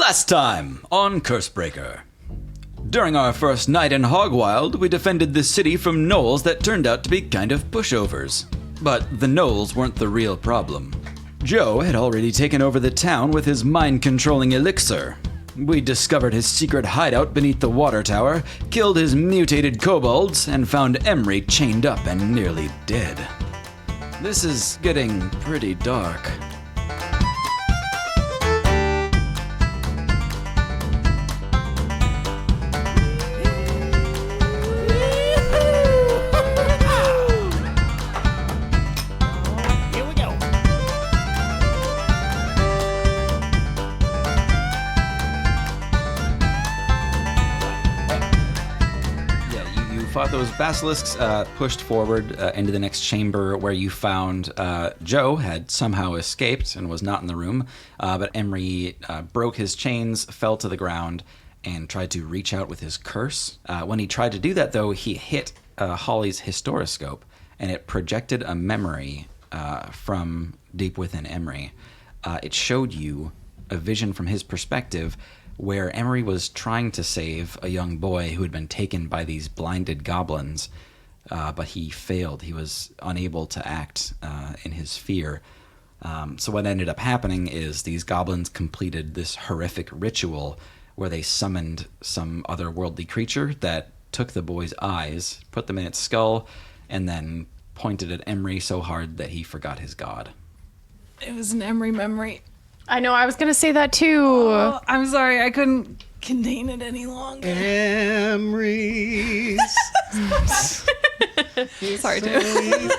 Last time on Cursebreaker. During our first night in Hogwild, we defended the city from gnolls that turned out to be kind of pushovers. But the gnolls weren't the real problem. Joe had already taken over the town with his mind-controlling elixir. We discovered his secret hideout beneath the water tower, killed his mutated kobolds, and found Emery chained up and nearly dead. This is getting pretty dark. Fought those basilisks, pushed forward into the next chamber where you found Joe had somehow escaped and was not in the room, but Emery broke his chains, fell to the ground, and tried to reach out with his curse. When he tried to do that, though, he hit Holly's historoscope, and it projected a memory from deep within Emery. It showed you a vision from his perspective where Emery was trying to save a young boy who had been taken by these blinded goblins, but he failed. He was unable to act in his fear. So what ended up happening is these goblins completed this horrific ritual where they summoned some otherworldly creature that took the boy's eyes, put them in its skull, and then pointed at Emery so hard that he forgot his god. It was an Emery memory. I know, I was going to say that too. Oh, I'm sorry, I couldn't contain it any longer. Emery's. Sorry, dude.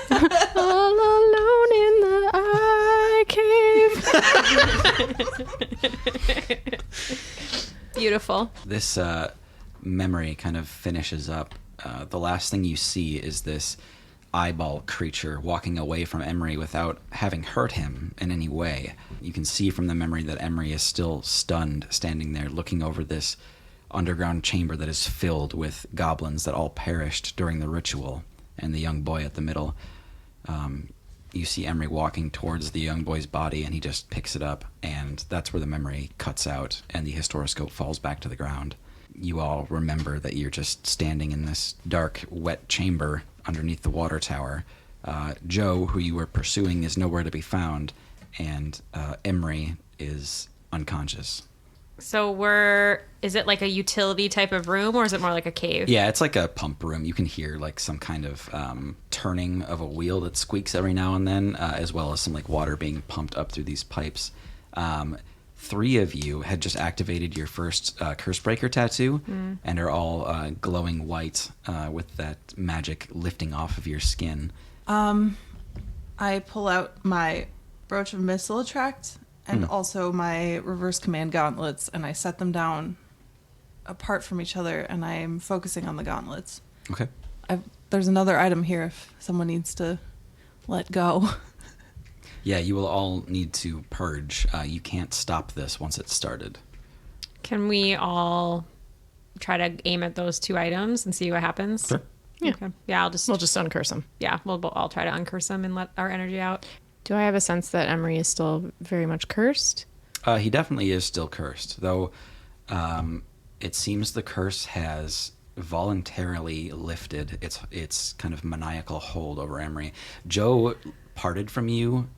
All alone in the eye cave. Beautiful. This memory kind of finishes up. The last thing you see is this eyeball creature walking away from Emery without having hurt him in any way. You can see from the memory that Emery is still stunned, standing there looking over this underground chamber that is filled with goblins that all perished during the ritual, and the young boy at the middle. You see Emery walking towards the young boy's body, and he just picks it up, and that's where the memory cuts out, and the historoscope falls back to the ground. You all remember that you're just standing in this dark, wet chamber underneath the water tower. Joe, who you were pursuing, is nowhere to be found, and Emery is unconscious. So is it like a utility type of room, or is it more like a cave? Yeah, it's like a pump room. You can hear like some kind of turning of a wheel that squeaks every now and then, as well as some like water being pumped up through these pipes. 3 of you had just activated your first Cursebreaker tattoo and are all glowing white with that magic lifting off of your skin. I pull out my Brooch of Missile Attract and also my Reverse Command Gauntlets, and I set them down apart from each other, and I'm focusing on the gauntlets. Okay. There's another item here if someone needs to let go. Yeah, you will all need to purge. You can't stop this once it's started. Can we all try to aim at those 2 items and see what happens? Sure. Yeah. Okay. Yeah, We'll just uncurse them. Yeah, we'll all try to uncurse them and let our energy out. Do I have a sense that Emery is still very much cursed? He definitely is still cursed, though it seems the curse has voluntarily lifted its kind of maniacal hold over Emery. Joe parted from you,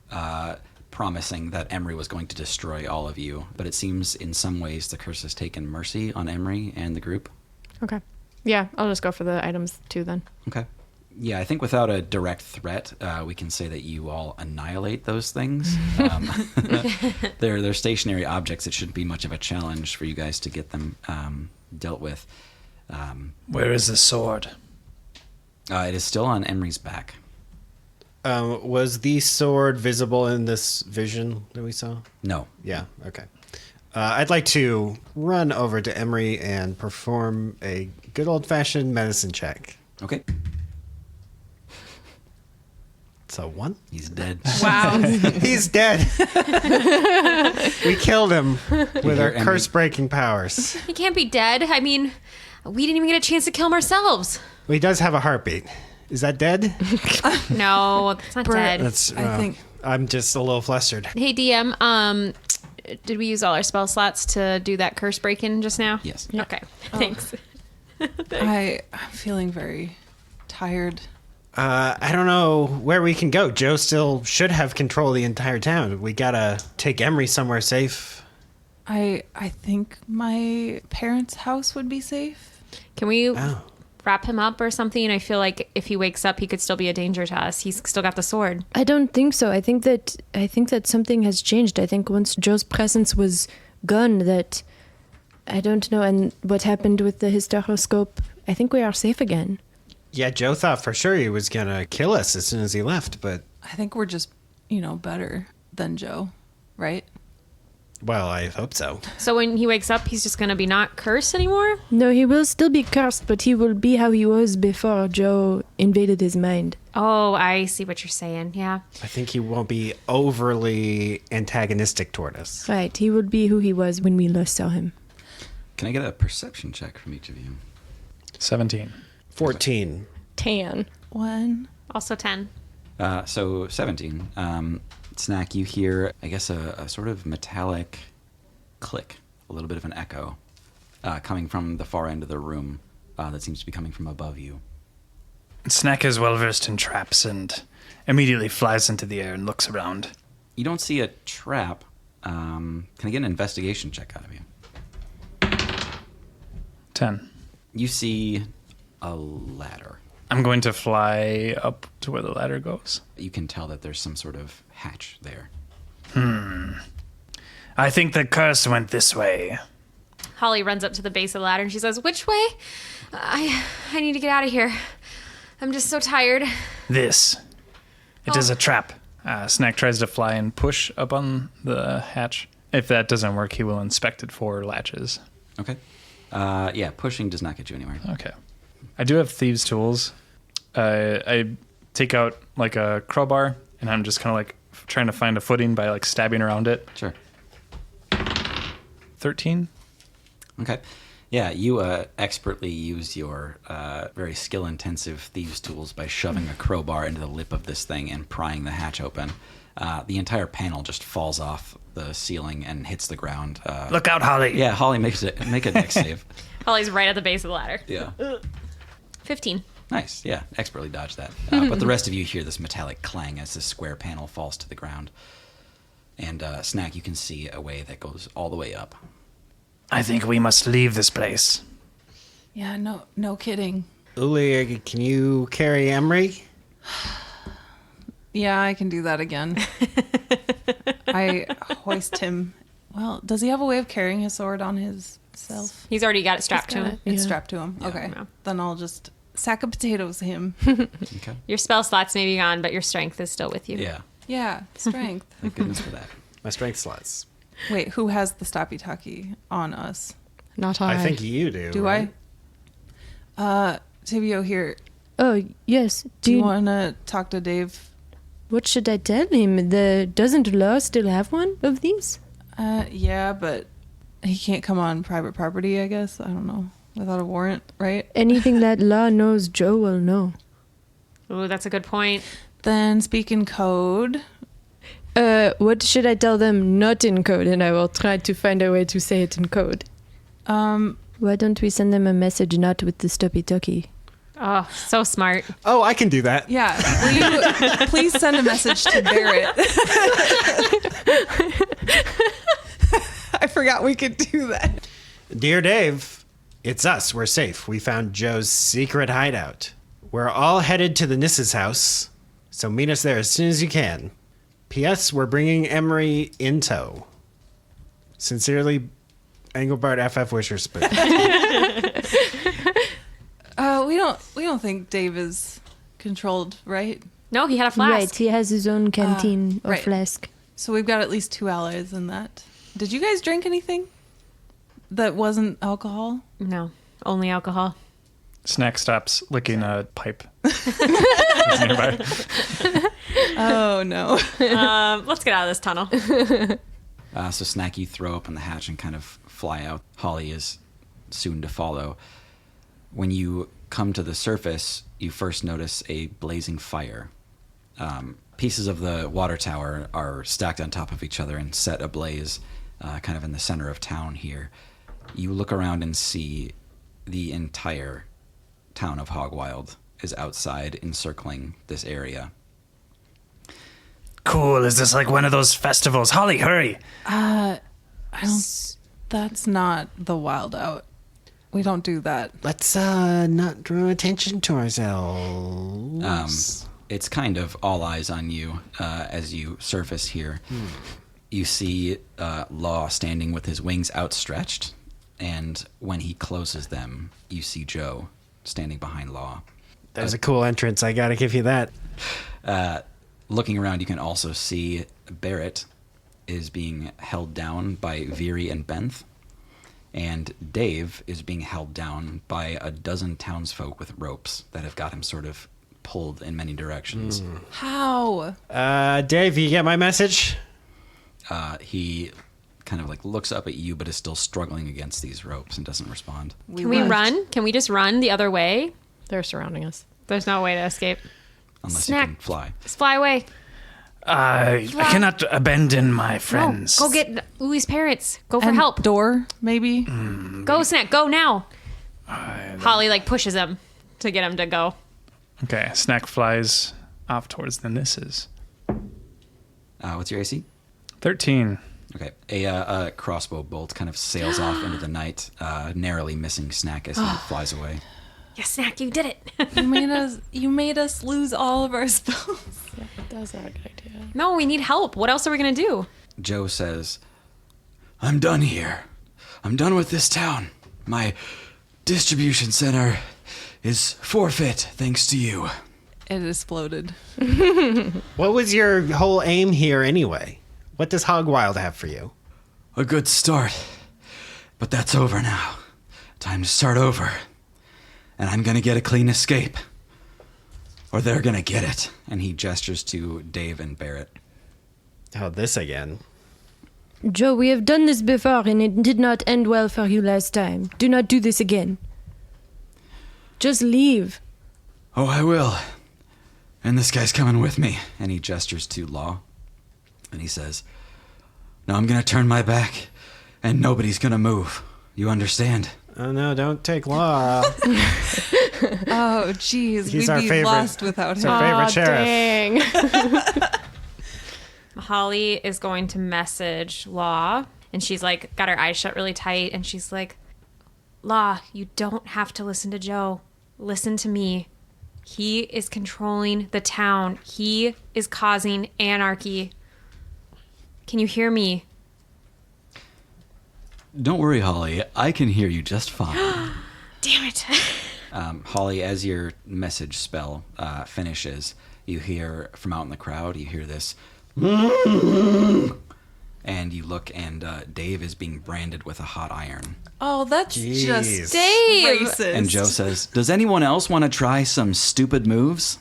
promising that Emery was going to destroy all of you, but it seems in some ways the curse has taken mercy on Emery and the group. Okay. Yeah, I'll just go for the items too then. Okay. Yeah, I think without a direct threat, we can say that you all annihilate those things. They're stationary objects. It shouldn't be much of a challenge for you guys to get them dealt with. Where is the sword? It is still on Emery's back. Was the sword visible in this vision that we saw? No. Yeah, okay. I'd like to run over to Emery and perform a good old-fashioned medicine check. Okay. So 1? He's dead. Wow. He's dead. We killed him with our Emery. curse-breaking powers. He can't be dead. I mean, we didn't even get a chance to kill him ourselves. Well, he does have a heartbeat. Is that dead? No, it's not dead. That's. I think I'm just a little flustered. Hey, DM, Did we use all our spell slots to do that curse break-in just now? Yes. Okay. Thanks. I'm feeling very tired. I don't know where we can go. Joe still should have control of the entire town. We gotta take Emery somewhere safe. I think my parents' house would be safe. Can we Oh. wrap him up or something? I feel like if he wakes up, he could still be a danger to us. He's still got the sword. I don't think so. I think that something has changed. I think once Joe's presence was gone, that I don't know, and what happened with the hysteroscope, I think we are safe again. Yeah, Joe thought for sure he was gonna kill us as soon as he left, but, I think we're just, better than Joe, right? well, I hope so. So when he wakes up, he's just going to be not cursed anymore? No, he will still be cursed, but he will be how he was before Joe invaded his mind. Oh, I see what you're saying. Yeah. I think he won't be overly antagonistic toward us. Right, he will be who he was when we last saw him. Can I get a perception check from each of you? 17. 14. Tan. 1. Also 10. So 17. Snack, you hear, I guess, a sort of metallic click, a little bit of an echo, coming from the far end of the room that seems to be coming from above you. Snack is well versed in traps and immediately flies into the air and looks around. You don't see a trap. Can I get an investigation check out of you? 10. You see a ladder. I'm going to fly up to where the ladder goes. You can tell that there's some sort of hatch there. I think the curse went this way. Holly runs up to the base of the ladder and she says, "Which way? I need to get out of here. I'm just so tired." This. It is a trap. Snack tries to fly and push up on the hatch. If that doesn't work, he will inspect it for latches. Okay. Yeah, pushing does not get you anywhere. Okay. I do have thieves' tools. I take out like a crowbar, and I'm just kind of like trying to find a footing by like stabbing around it. Sure. 13. Okay. Yeah, you expertly use your very skill-intensive thieves' tools by shoving a crowbar into the lip of this thing and prying the hatch open. The entire panel just falls off the ceiling and hits the ground. Look out, Holly. Yeah, Holly, make a dex save. Holly's right at the base of the ladder. Yeah. 15. Nice. Yeah, expertly dodged that. But the rest of you hear this metallic clang as this square panel falls to the ground. And Snack, you can see a way that goes all the way up. I think we must leave this place. Yeah, no kidding. Uli, can you carry Emery? Yeah, I can do that again. I hoist him. Well, does he have a way of carrying his sword on his self? He's already got it strapped to him. It's Yeah. strapped to him. Okay. Yeah. Then I'll just sack of potatoes him. Okay. Your spell slots may be gone, but your strength is still with you. Yeah. Yeah, strength. Thank goodness for that. My strength slots. Wait, who has the stoppy talkie on us? Not I. I think you do. Do right? I? Tibio here. Oh, yes. Do you want to talk to Dave? What should I tell him? Doesn't Law still have one of these? Yeah, but he can't come on private property, I guess. I don't know. Without a warrant, right? Anything that Law knows, Joe will know. Ooh, that's a good point. Then speak in code. What should I tell them not in code? And I will try to find a way to say it in code. Why don't we send them a message not with the stoppy talkie? Oh, so smart. Oh, I can do that. Yeah. Will you please send a message to Barrett? I forgot we could do that. Dear Dave, it's us. We're safe. We found Joe's secret hideout. We're all headed to the Nissa's house, so meet us there as soon as you can. P.S. We're bringing Emery in tow. Sincerely, Engelbart F.F. Wisherspoon. We don't think Dave is controlled, right? No, he had a flask. Right, he has his own canteen or right. flask. So we've got at least 2 allies in that. Did you guys drink anything that wasn't alcohol? No, only alcohol. Snack stops licking a pipe. That's nearby. Oh no. Let's get out of this tunnel. So Snack, you throw open the hatch and kind of fly out. Holly is soon to follow. When you come to the surface, you first notice a blazing fire. Pieces of the water tower are stacked on top of each other and set ablaze. kind of in the center of town here. You look around and see the entire town of Hogwild is outside encircling this area. Cool. Is this like one of those festivals? Holly, hurry. That's not the wild out. We don't do that. Let's not draw attention to ourselves. It's kind of all eyes on you as you surface here. You see Law standing with his wings outstretched, and when he closes them, you see Joe standing behind Law. That was a cool entrance. I gotta give you that. Looking around, you can also see Barrett is being held down by Veery and Benth, and Dave is being held down by a dozen townsfolk with ropes that have got him sort of pulled in many directions. How? Dave, you get my message? He kind of like looks up at you, but is still struggling against these ropes and doesn't respond. Can we run? Can we just run the other way? They're surrounding us. There's no way to escape. Unless Snack. you can fly. Just fly away. I cannot abandon my No, friends. go get Uli's parents. Go for And help. Door, maybe? Go, Snack. Go now. Holly like pushes him to get him to go. Okay, Snack flies off towards the Nisses. What's your AC? 13. Okay. A crossbow bolt kind of sails off into the night, narrowly missing Snack as he flies away. Yeah, Snack, you did it. You made us lose all of our spells. Yeah, that's not a good idea. No, we need help. What else are we gonna do? Joe says, I'm done here. I'm done with this town. My distribution center is forfeit thanks to you. It exploded. What was your whole aim here anyway? What does Hogwild have for you? A good start. But that's over now. Time to start over. And I'm gonna get a clean escape. Or they're gonna get it. And he gestures to Dave and Barrett. Oh, this again. Joe, we have done this before and it did not end well for you last time. Do not do this again. Just leave. Oh, I will. And this guy's coming with me. And he gestures to Law. And he says, now I'm gonna turn my back. And nobody's gonna move. You understand? Oh no, don't take Law. Oh, jeez. He's We'd our be favorite- lost without It's him. our favorite sheriff. Dang. Holly is going to message Law, and she's like, got her eyes shut really tight, and she's like, Law, you don't have to listen to Joe. Listen to me. He is controlling the town. He is causing anarchy. Can you hear me? Don't worry, Holly. I can hear you just fine. Damn it. Holly, as your message spell finishes, you hear from out in the crowd, you hear this. And you look, and Dave is being branded with a hot iron. Oh, that's Jeez. just Dave! racist. And Joe says, does anyone else want to try some stupid moves?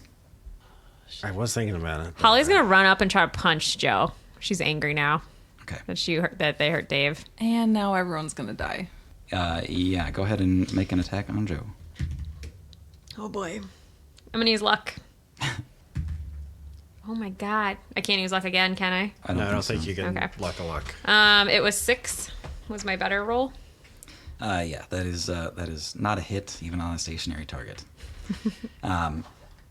I was thinking about it. Holly's going to run up and try to punch Joe. She's angry now Okay. that they hurt Dave. And now everyone's gonna die. Yeah, go ahead and make an attack on Joe. Oh boy. I'm going to use luck. Oh my god. I can't use luck again, can I? I don't so. think you can Okay. luck a luck. It was 6 was my better roll. Yeah, that is not a hit, even on a stationary target.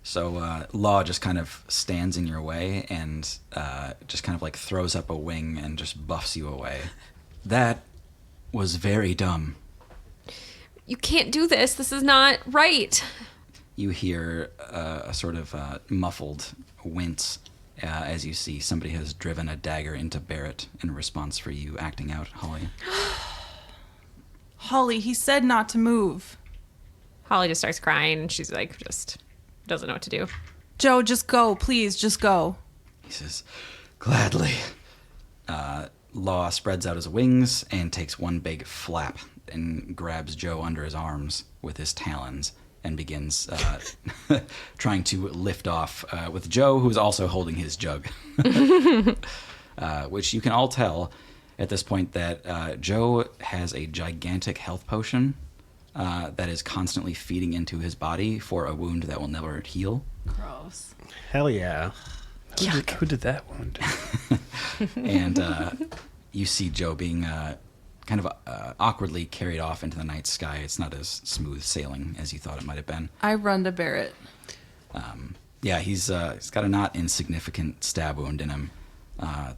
So Law just kind of stands in your way and just kind of like throws up a wing and just buffs you away. That was very dumb. You can't do this. This is not right. You hear a sort of muffled wince as you see somebody has driven a dagger into Barrett in response for you acting out, Holly. Holly, he said not to move. Holly just starts crying and she's like, just doesn't know what to do. Joe, just go. Please, just go. He says, gladly. Law spreads out his wings and takes one big flap and grabs Joe under his arms with his talons and begins trying to lift off with Joe, who's also holding his jug. Which you can all tell at this point that Joe has a gigantic health potion that is constantly feeding into his body for a wound that will never heal. Gross. Hell yeah. Who did that wound? And You see Joe being kind of awkwardly carried off into the night sky. It's not as smooth sailing as you thought it might have been. I run to Barrett. Yeah, he's got a not insignificant stab wound in him.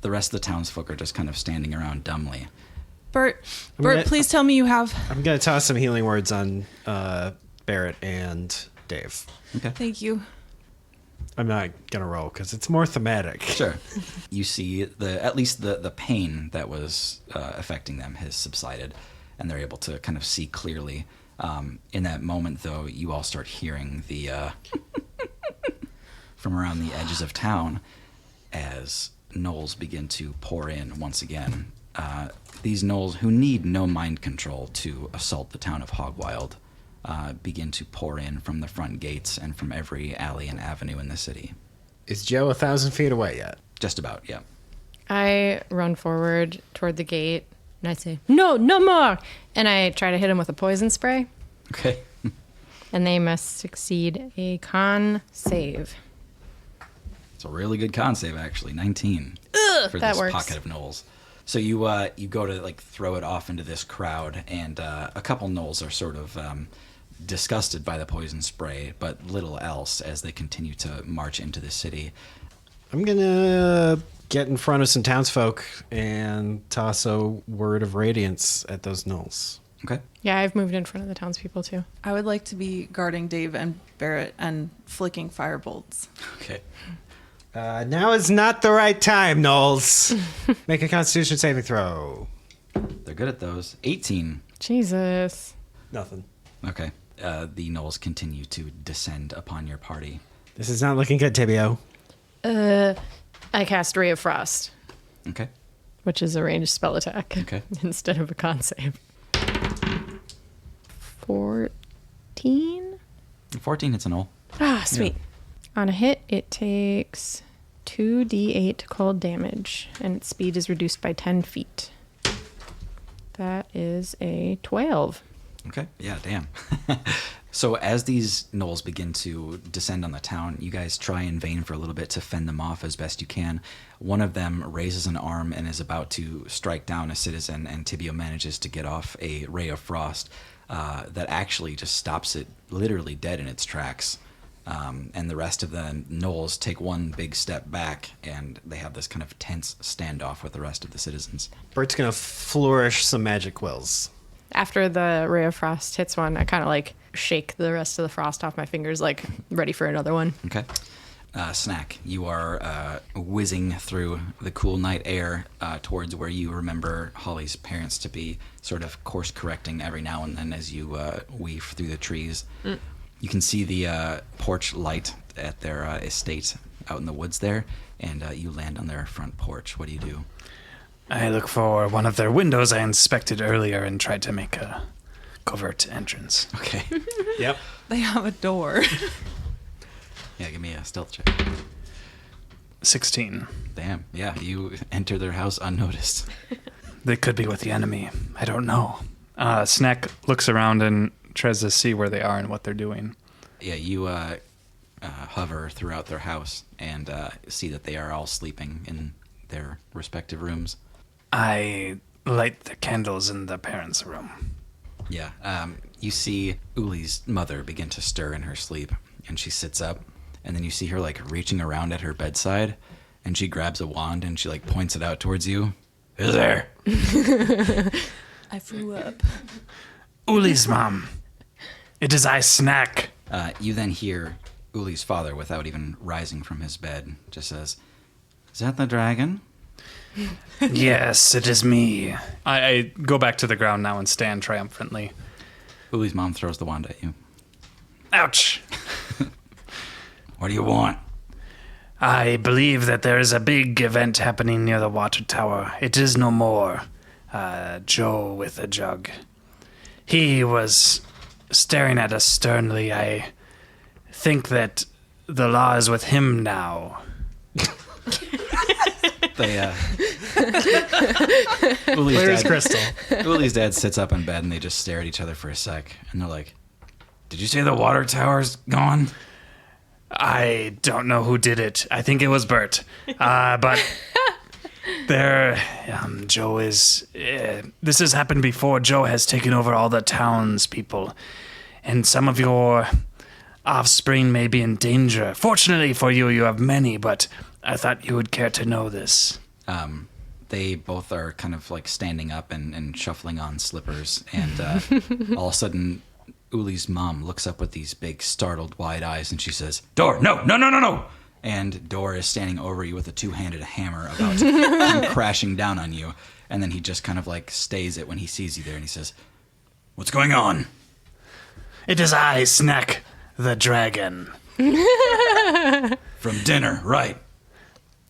The rest of the townsfolk are just kind of standing around dumbly. Bert, gonna- please tell me you have. I'm going to toss some healing words on Barrett and Dave. Okay. Thank you. I'm not going to roll because it's more thematic. Sure. You see at least the pain that was affecting them has subsided, and they're able to kind of see clearly. In that moment, though, you all start hearing the from around the edges of town as gnolls begin to pour in once again. These gnolls, who need no mind control to assault the town of Hogwild, begin to pour in from the front gates and from every alley and avenue in the city. Is Joe 1,000 feet away yet? Just about, yeah. I run forward toward the gate and I say, "No, no more!" And I try to hit him with a poison spray. Okay. And they must succeed a con save. It's a really good con save, actually. 19 for that this works. pocket of gnolls. So you go to like throw it off into this crowd, and a couple gnolls are sort of disgusted by the poison spray, but little else as they continue to march into the city. I'm going to get in front of some townsfolk and toss a word of radiance at those gnolls. Okay. Yeah, I've moved in front of the townspeople too. I would like to be guarding Dave and Barrett and flicking firebolts. Okay. Now is not the right time, gnolls. Make a Constitution saving throw. They're good at those. 18. Jesus. Nothing. Okay. The gnolls continue to descend upon your party. This is not looking good, Tibio. I cast Ray of Frost, Okay. which is a ranged spell attack. Okay. Instead of a con save. 14? 14 hits a gnoll. Ah, sweet. On a hit, it takes 2d8 cold damage, and its speed is reduced by 10 feet. That is a 12. Okay. Yeah, damn. So as these gnolls begin to descend on the town, you guys try in vain for a little bit to fend them off as best you can. One of them raises an arm and is about to strike down a citizen, and Tibio manages to get off a ray of frost that actually just stops it literally dead in its tracks. And the rest of the gnolls take one big step back, and they have this kind of tense standoff with the rest of the citizens. Bert's going to flourish some magic quills. After the Ray of Frost hits one, I kind of like shake the rest of the frost off my fingers, like ready for another one. Okay. Snack, you are whizzing through the cool night air towards where you remember Holly's parents to be, sort of course correcting every now and then as you weave through the trees. You can see the porch light at their estate out in the woods there, and you land on their front porch. What do you do? I look for one of their windows I inspected earlier and tried to make a covert entrance. Okay. Yep. They have a door. Yeah, give me a stealth check. 16. Damn. Yeah, you enter their house unnoticed. They could be with the enemy. I don't know. Snack looks around and tries to see where they are and what they're doing. Yeah, you hover throughout their house and see that they are all sleeping in their respective rooms. I light the candles in the parents' room. Yeah, you see Uli's mother begin to stir in her sleep, and she sits up, and then you see her like reaching around at her bedside, and she grabs a wand and she like points it out towards you. Who's there? I flew up. Uli's mom. It is I, Snack. You then hear Uli's father, without even rising from his bed, just says, "Is that the dragon?" Yes, it is me. I go back to the ground now and stand triumphantly. Uli's mom throws the wand at you. Ouch. What do you want? I believe that there is a big event happening near the water tower. It is no more Joe with a jug. He was staring at us sternly. I think that the law is with him now. Uli's Clear as dad, crystal. Uli's dad sits up in bed and they just stare at each other for a sec, and they're like, "Did you say the water tower's gone?" I don't know who did it. I think it was Bert. But Joe is. This has happened before. Joe has taken over all the townspeople, and some of your offspring may be in danger. Fortunately for you, you have many, but I thought you would care to know this. They both are kind of like standing up and shuffling on slippers, and all of a sudden, Uli's mom looks up with these big, startled, wide eyes, and she says, "Door, no, no, no, no, no!" And Dor is standing over you with a two-handed hammer about to come crashing down on you. And then he just kind of like stays it when he sees you there, and he says, "What's going on?" It is I, Snack the Dragon. From dinner, right?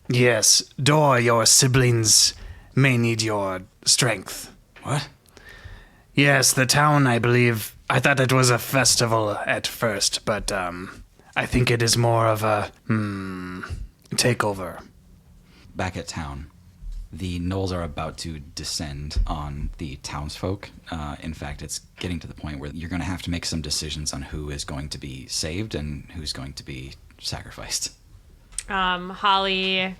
Yes, Dor, your siblings may need your strength. What? Yes, the town, I believe. I thought it was a festival at first, but I think it is more of a takeover. Back at town, the gnolls are about to descend on the townsfolk. In fact, it's getting to the point where you're going to have to make some decisions on who is going to be saved and who's going to be sacrificed. Holly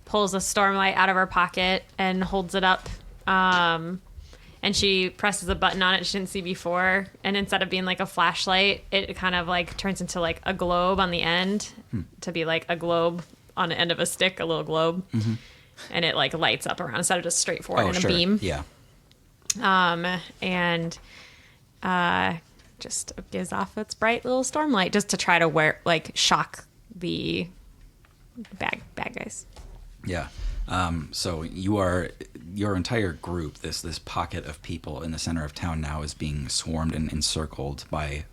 pulls a stormlight out of her pocket and holds it up. And she presses a button on it she didn't see before. And instead of being like a flashlight, it kind of like turns into like a globe on the end to be like a globe on the end of a stick, a little globe. Mm-hmm. And it like lights up around instead of just straight forward in a beam. Yeah. And just gives off its bright little stormlight just to try to shock the bad guys. Yeah. So your entire group, this pocket of people in the center of town now is being swarmed and encircled by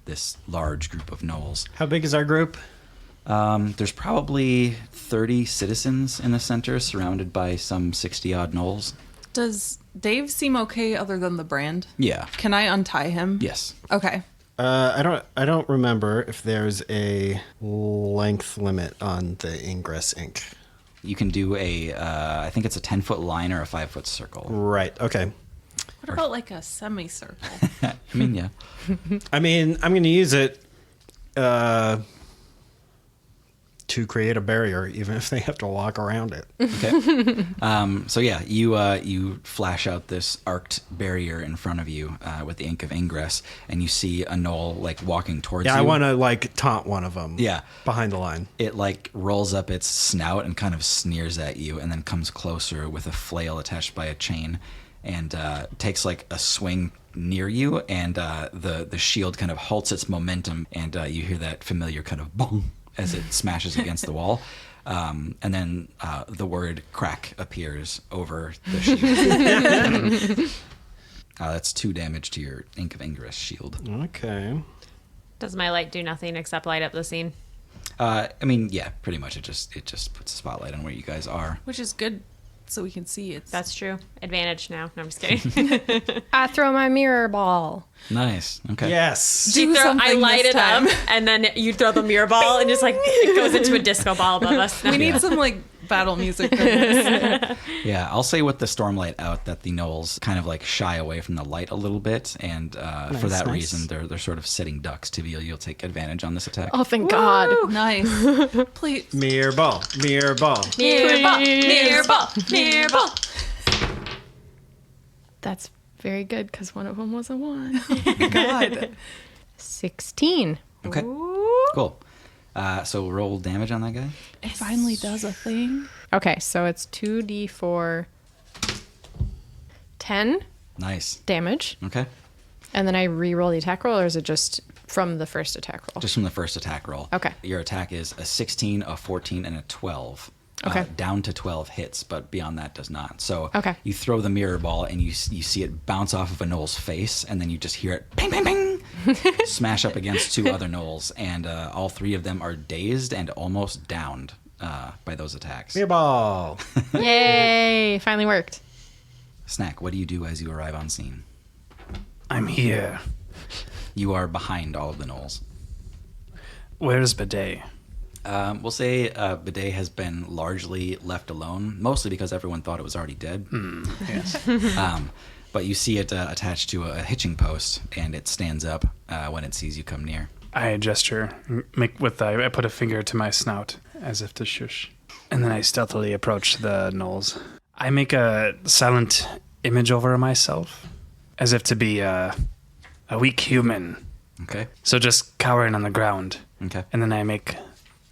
this large group of gnolls. How big is our group? There's probably 30 citizens in the center, surrounded by some 60-odd gnolls. Does Dave seem okay other than the brand? Yeah. Can I untie him? Yes. Okay. I don't remember if there's a length limit on the ingress ink. You can do I think it's a 10-foot line or a 5-foot circle. Right. Okay. What about like a semicircle? I mean, yeah. I mean, I'm going to use it to create a barrier, even if they have to walk around it. Okay. So yeah, you flash out this arced barrier in front of you with the ink of ingress, and you see a gnoll like walking towards you. Yeah, I want to like taunt one of them. Yeah. Behind the line. It like rolls up its snout and kind of sneers at you, and then comes closer with a flail attached by a chain, and takes like a swing near you, and the shield kind of halts its momentum, and you hear that familiar kind of boom as it smashes against the wall. And then the word crack appears over the shield. That's 2 damage to your Ink of Ingress shield. Okay. Does my light do nothing except light up the scene? I mean, yeah, pretty much. It just puts a spotlight on where you guys are. Which is good, so we can see it. That's true. Advantage now. No, I'm just kidding. I throw my mirror ball. Nice. Okay. Yes. I light it up, and then you throw the mirror ball, and just like it goes into a disco ball above us. We need some like battle music for this. Yeah, I'll say with the stormlight out that the gnolls kind of like shy away from the light a little bit, and for that reason, they're sort of sitting ducks to be you'll take advantage on this attack. Oh, thank God. Nice. Please. Mirror ball. Mirror ball. Mirror ball, mirror ball, mirror ball. That's very good because one of them was a 1. God. 16. Okay. Cool. So roll damage on that guy. It finally does a thing. Okay, so it's 2d4 10 Nice. damage. Okay. And then I re-roll the attack roll, or is it just from the first attack roll? Just from the first attack roll. Okay. Your attack is a 16, a 14, and a 12. Okay. Down to 12 hits, but beyond that does not. So Okay. you throw the mirror ball, and you see it bounce off of a gnoll's face, and then you just hear it ping, ping, ping, smash up against 2 other gnolls, and all 3 of them are dazed and almost downed by those attacks. Mirror ball. Yay! Finally worked. Snack, what do you do as you arrive on scene? I'm here. You are behind all of the gnolls. Where's Bidet? We'll say Bidet has been largely left alone, mostly because everyone thought it was already dead. Yes. But you see it attached to a hitching post, and it stands up when it sees you come near. I gesture. I put a finger to my snout as if to shush. And then I stealthily approach the gnolls. I make a silent image over myself, as if to be a weak human. Okay. So just cowering on the ground. Okay. And then I make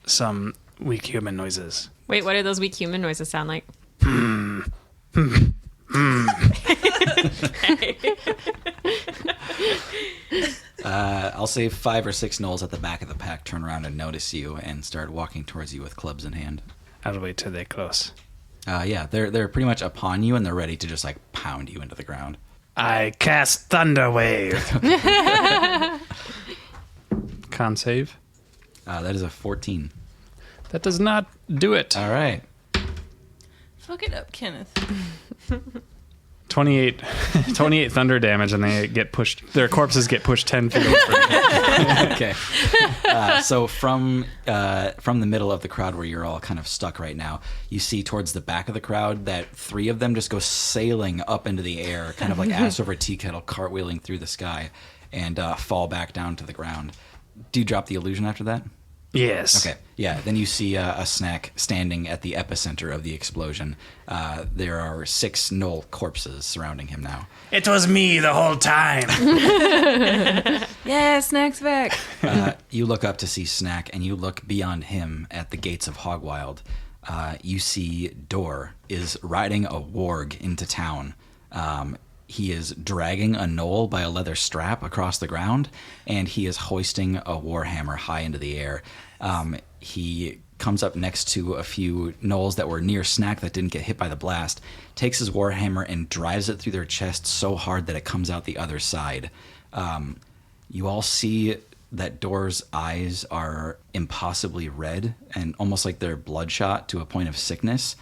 some weak human noises. Wait, what do those weak human noises sound like? I'll say 5 or 6 gnolls at the back of the pack turn around and notice you and start walking towards you with clubs in hand. I'll wait till they're close. Yeah, they're pretty much upon you and they're ready to just like pound you into the ground. I cast Thunder Wave. Con save. That is a 14. That does not do it. All right. Fuck it up, Kenneth. 28 thunder damage, and they get pushed. Their corpses get pushed 10 feet over. Okay. So from the middle of the crowd where you're all kind of stuck right now, you see towards the back of the crowd that 3 of them just go sailing up into the air, kind of like ass over tea kettle, cartwheeling through the sky, and fall back down to the ground. Do you drop the illusion after that? Yes. Okay, yeah. Then you see a snack standing at the epicenter of the explosion. There are 6 gnoll corpses surrounding him now. It was me the whole time. Yeah, Snack's back. You look up to see Snack, and you look beyond him at the gates of Hogwild. You see Dor is riding a warg into town. He is dragging a gnoll by a leather strap across the ground, and he is hoisting a warhammer high into the air. He comes up next to a few gnolls that were near Snack that didn't get hit by the blast, takes his warhammer and drives it through their chest so hard that it comes out the other side. You all see that Dor's eyes are impossibly red and almost like they're bloodshot to a point of sickness.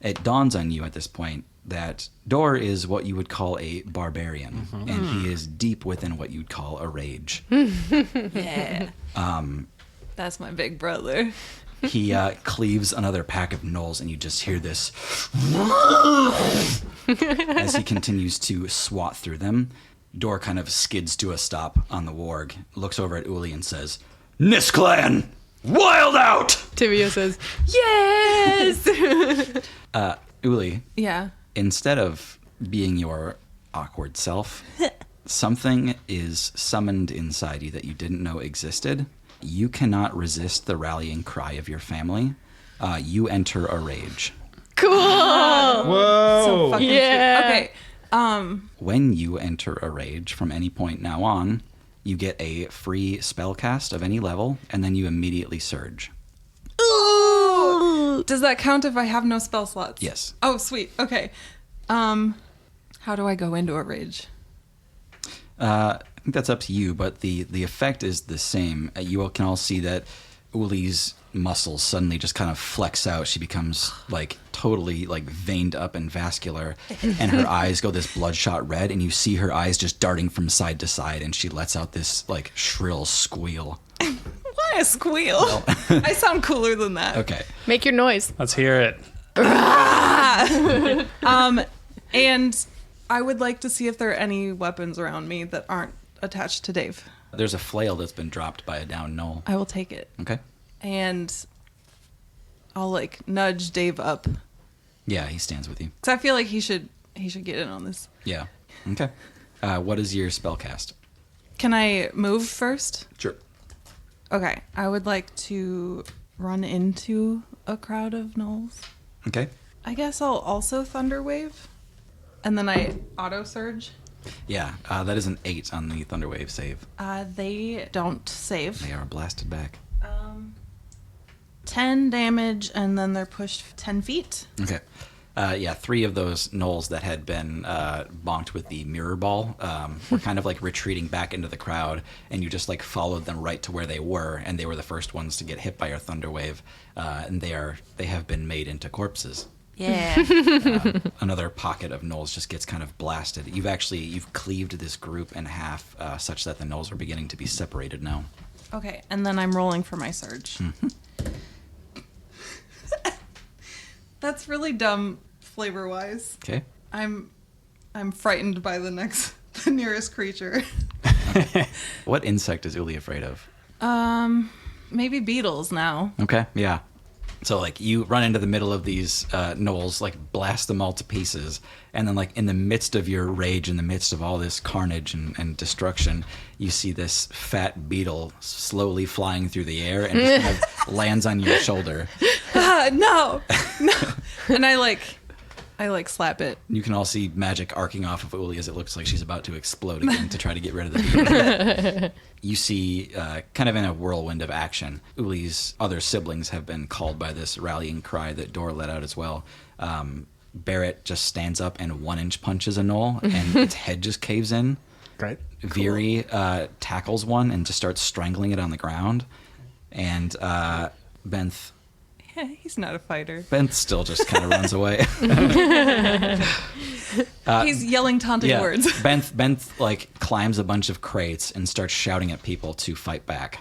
It dawns on you at this point that Dor is what you would call a barbarian, and he is deep within what you'd call a rage. Yeah. That's my big brother. He cleaves another pack of gnolls, and you just hear this as he continues to swat through them. Dor kind of skids to a stop on the warg, looks over at Uli and says, "Nisclan, wild out!" Tivio says, yes! Uli, Yeah. instead of being your awkward self, something is summoned inside you that you didn't know existed. You cannot resist the rallying cry of your family. You enter a rage. Cool! Whoa! So fucking Yeah. cute. Okay. When you enter a rage from any point now on, you get a free spell cast of any level, and then you immediately surge. Ooh! Does that count if I have no spell slots? Yes. Oh, sweet. Okay. How do I go into a rage? I think that's up to you, but the effect is the same. You all can all see that Uli's muscles suddenly just kind of flex out. She becomes like totally like veined up and vascular, and her eyes go this bloodshot red, and you see her eyes just darting from side to side, and she lets out this like shrill squeal. Why a squeal? I sound cooler than that. Okay. Make your noise. Let's hear it. And I would like to see if there are any weapons around me that aren't attached to Dave. There's a flail that's been dropped by a down gnoll. I will take it. Okay. And I'll like nudge Dave up. Yeah, he stands with you. Cause I feel like he should get in on this. Yeah. Okay. What is your spell cast? Can I move first? Sure. Okay. I would like to run into a crowd of gnolls. Okay. I guess I'll also thunder wave. And then I auto surge. Yeah, that is an 8 on the Thunderwave save. They don't save. They are blasted back. 10 damage, and then they're pushed 10 feet. Okay. Yeah, 3 of those gnolls that had been bonked with the mirror ball were kind of like retreating back into the crowd, and you just like followed them right to where they were, and they were the first ones to get hit by your Thunderwave, and they have been made into corpses. Yeah. Another pocket of gnolls just gets kind of blasted. You've cleaved this group in half, such that the gnolls are beginning to be separated now. Okay, and then I'm rolling for my surge. That's really dumb flavor-wise. Okay. I'm frightened by the nearest creature. What insect is Uli afraid of? Maybe beetles now. Okay. Yeah. So, like, you run into the middle of these gnolls, like, blast them all to pieces, and then, like, in the midst of your rage, in the midst of all this carnage and destruction, you see this fat beetle slowly flying through the air and just kind of lands on your shoulder. No. And I slap it. You can all see magic arcing off of Uli as it looks like she's about to explode again to try to get rid of the beetle. You see, kind of in a whirlwind of action, Uli's other siblings have been called by this rallying cry that Dor let out as well. Barrett just stands up and 1-inch punches a gnoll, and its head just caves in. Great. Veery tackles one and just starts strangling it on the ground. And Benth Yeah, he's not a fighter. still just kind of runs away. He's yelling taunting words. Benth like climbs a bunch of crates and starts shouting at people to fight back.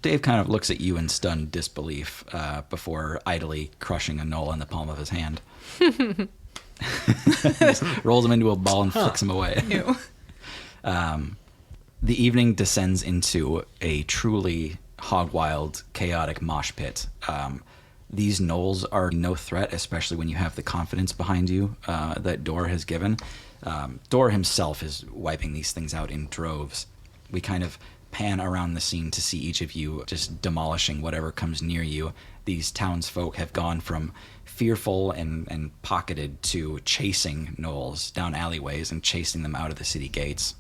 Dave kind of looks at you in stunned disbelief before idly crushing a gnoll in the palm of his hand. Just rolls him into a ball and flicks him away. Ew. The evening descends into a truly Hogwild, chaotic mosh pit. These gnolls are no threat, especially when you have the confidence behind you that Dor has given. Dor himself is wiping these things out in droves. We kind of pan around the scene to see each of you just demolishing whatever comes near you. These townsfolk have gone from fearful and pocketed to chasing gnolls down alleyways and chasing them out of the city gates.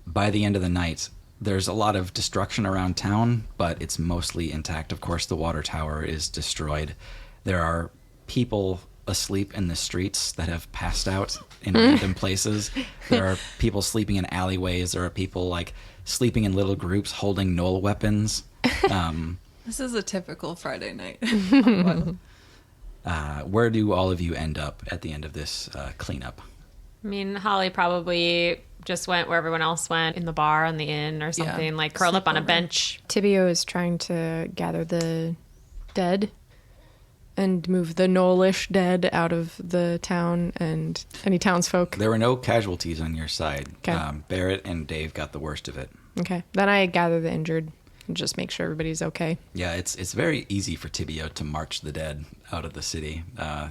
By the end of the night, there's a lot of destruction around town, but it's mostly intact. Of course, the water tower is destroyed. There are people asleep in the streets that have passed out in random places. There are people sleeping in alleyways. There are people like sleeping in little groups holding gnoll weapons. This is a typical Friday night. Where do all of you end up at the end of this cleanup? I mean, Holly probably just went where everyone else went, in the bar, on the inn, or something, like curled up on a bench. Tibio is trying to gather the dead and move the gnollish dead out of the town and any townsfolk. There were no casualties on your side. Okay. Barrett and Dave got the worst of it. Okay. Then I gather the injured and just make sure everybody's okay. Yeah, it's very easy for Tibio to march the dead out of the city.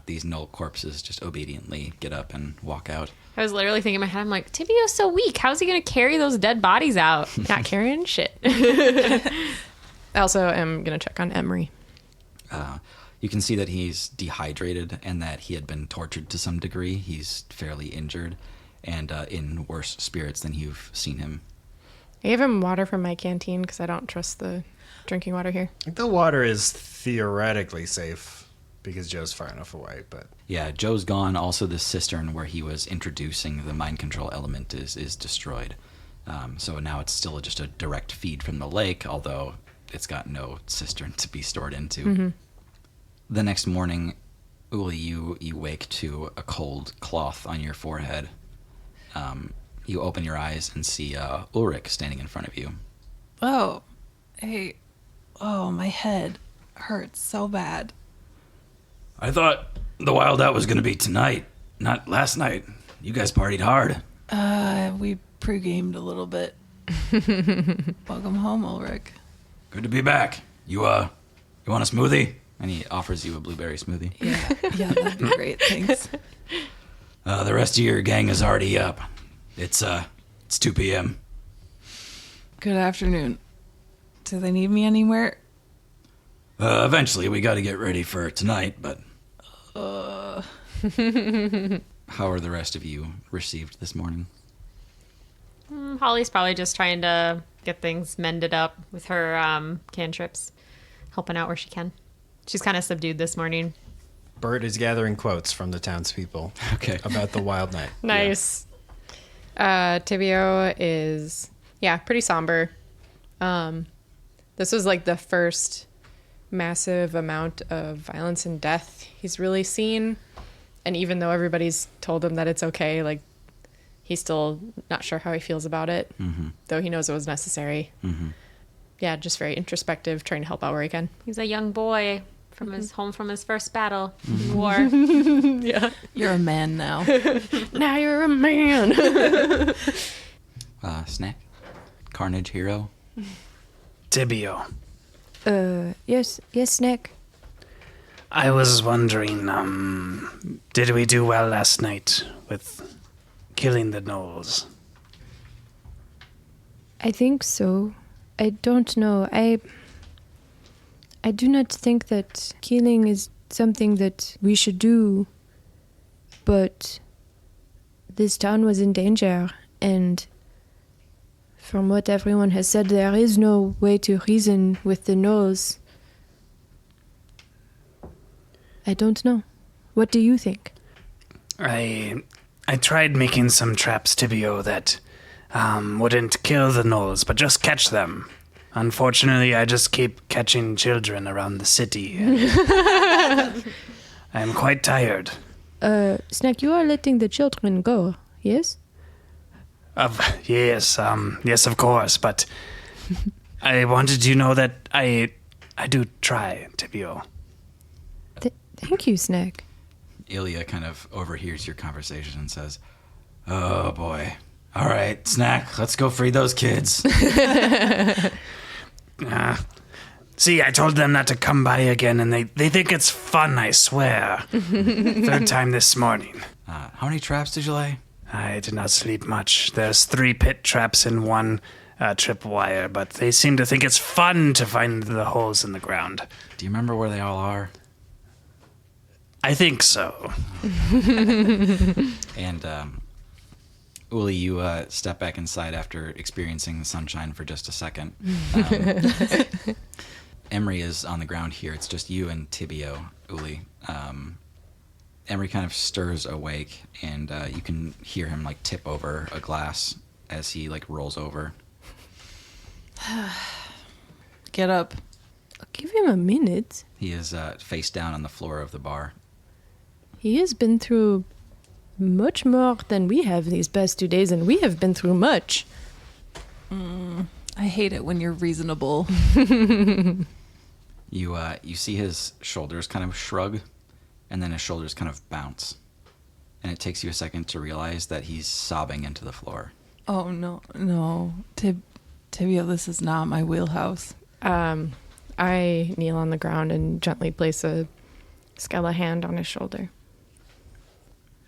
These gnoll corpses just obediently get up and walk out. I was literally thinking in my head, I'm like, Tibio's so weak. How's he going to carry those dead bodies out? Not carrying shit. I also am going to check on Emery. You can see that he's dehydrated and that he had been tortured to some degree. He's fairly injured and in worse spirits than you've seen him. I gave him water from my canteen because I don't trust the drinking water here. The water is theoretically safe because Joe's far enough away, but... Yeah, Joe's gone. Also, the cistern where he was introducing the mind control element is destroyed. So now it's still just a direct feed from the lake, although it's got no cistern to be stored into. Mm-hmm. The next morning, Uli, you wake to a cold cloth on your forehead. You open your eyes and see Ulrich standing in front of you. Oh, hey. Oh, my head hurts so bad. I thought the wild out was going to be tonight, not last night. You guys partied hard. We pre-gamed a little bit. Welcome home, Ulrich. Good to be back. You want a smoothie? And he offers you a blueberry smoothie. Yeah, that'd be great. Thanks. The rest of your gang is already up. It's 2 p.m. Good afternoon. Do they need me anywhere? Eventually, we got to get ready for tonight, but... How are the rest of you received this morning? Holly's probably just trying to get things mended up with her cantrips, helping out where she can. She's kind of subdued this morning. Bert is gathering quotes from the townspeople about the wild night. Nice. Tibio is, pretty somber. This was like the first massive amount of violence and death he's really seen. And even though everybody's told him that it's okay, like, he's still not sure how he feels about it, though he knows it was necessary. Mm-hmm. Yeah, just very introspective, trying to help out where he can. He's a young boy from his home from his first battle in war. Yeah. You're a man now. Now you're a man. Snack? Carnage hero? Tibio, Yes, Snack. I was wondering, did we do well last night with killing the gnolls? I think so. I don't know. I do not think that killing is something that we should do, but this town was in danger, and from what everyone has said, there is no way to reason with the gnolls. I don't know. What do you think? I tried making some traps, Tibio, that wouldn't kill the gnolls, but just catch them. Unfortunately, I just keep catching children around the city. I'm quite tired. Snack, you are letting the children go, yes? Yes, yes, of course, but I wanted you to know that I do try, Tibio. Thank you, Snack. Ilya kind of overhears your conversation and says, "Oh boy. All right, Snack, let's go free those kids." See, I told them not to come by again, and they think it's fun, I swear. Third time this morning. How many traps did you lay? I did not sleep much. There's 3 pit traps and 1 tripwire, but they seem to think it's fun to find the holes in the ground. Do you remember where they all are? I think so. And Uli, you step back inside after experiencing the sunshine for just a second. Emery is on the ground here. It's just you and Tibio, Uli. Emery kind of stirs awake, and you can hear him like tip over a glass as he like rolls over. Get up. I'll give him a minute. He is face down on the floor of the bar. He has been through much more than we have these past 2 days, and we have been through much. I hate it when you're reasonable. You see his shoulders kind of shrug, and then his shoulders kind of bounce. And it takes you a second to realize that he's sobbing into the floor. Oh, no. Tibio, this is not my wheelhouse. I kneel on the ground and gently place a Skella hand on his shoulder.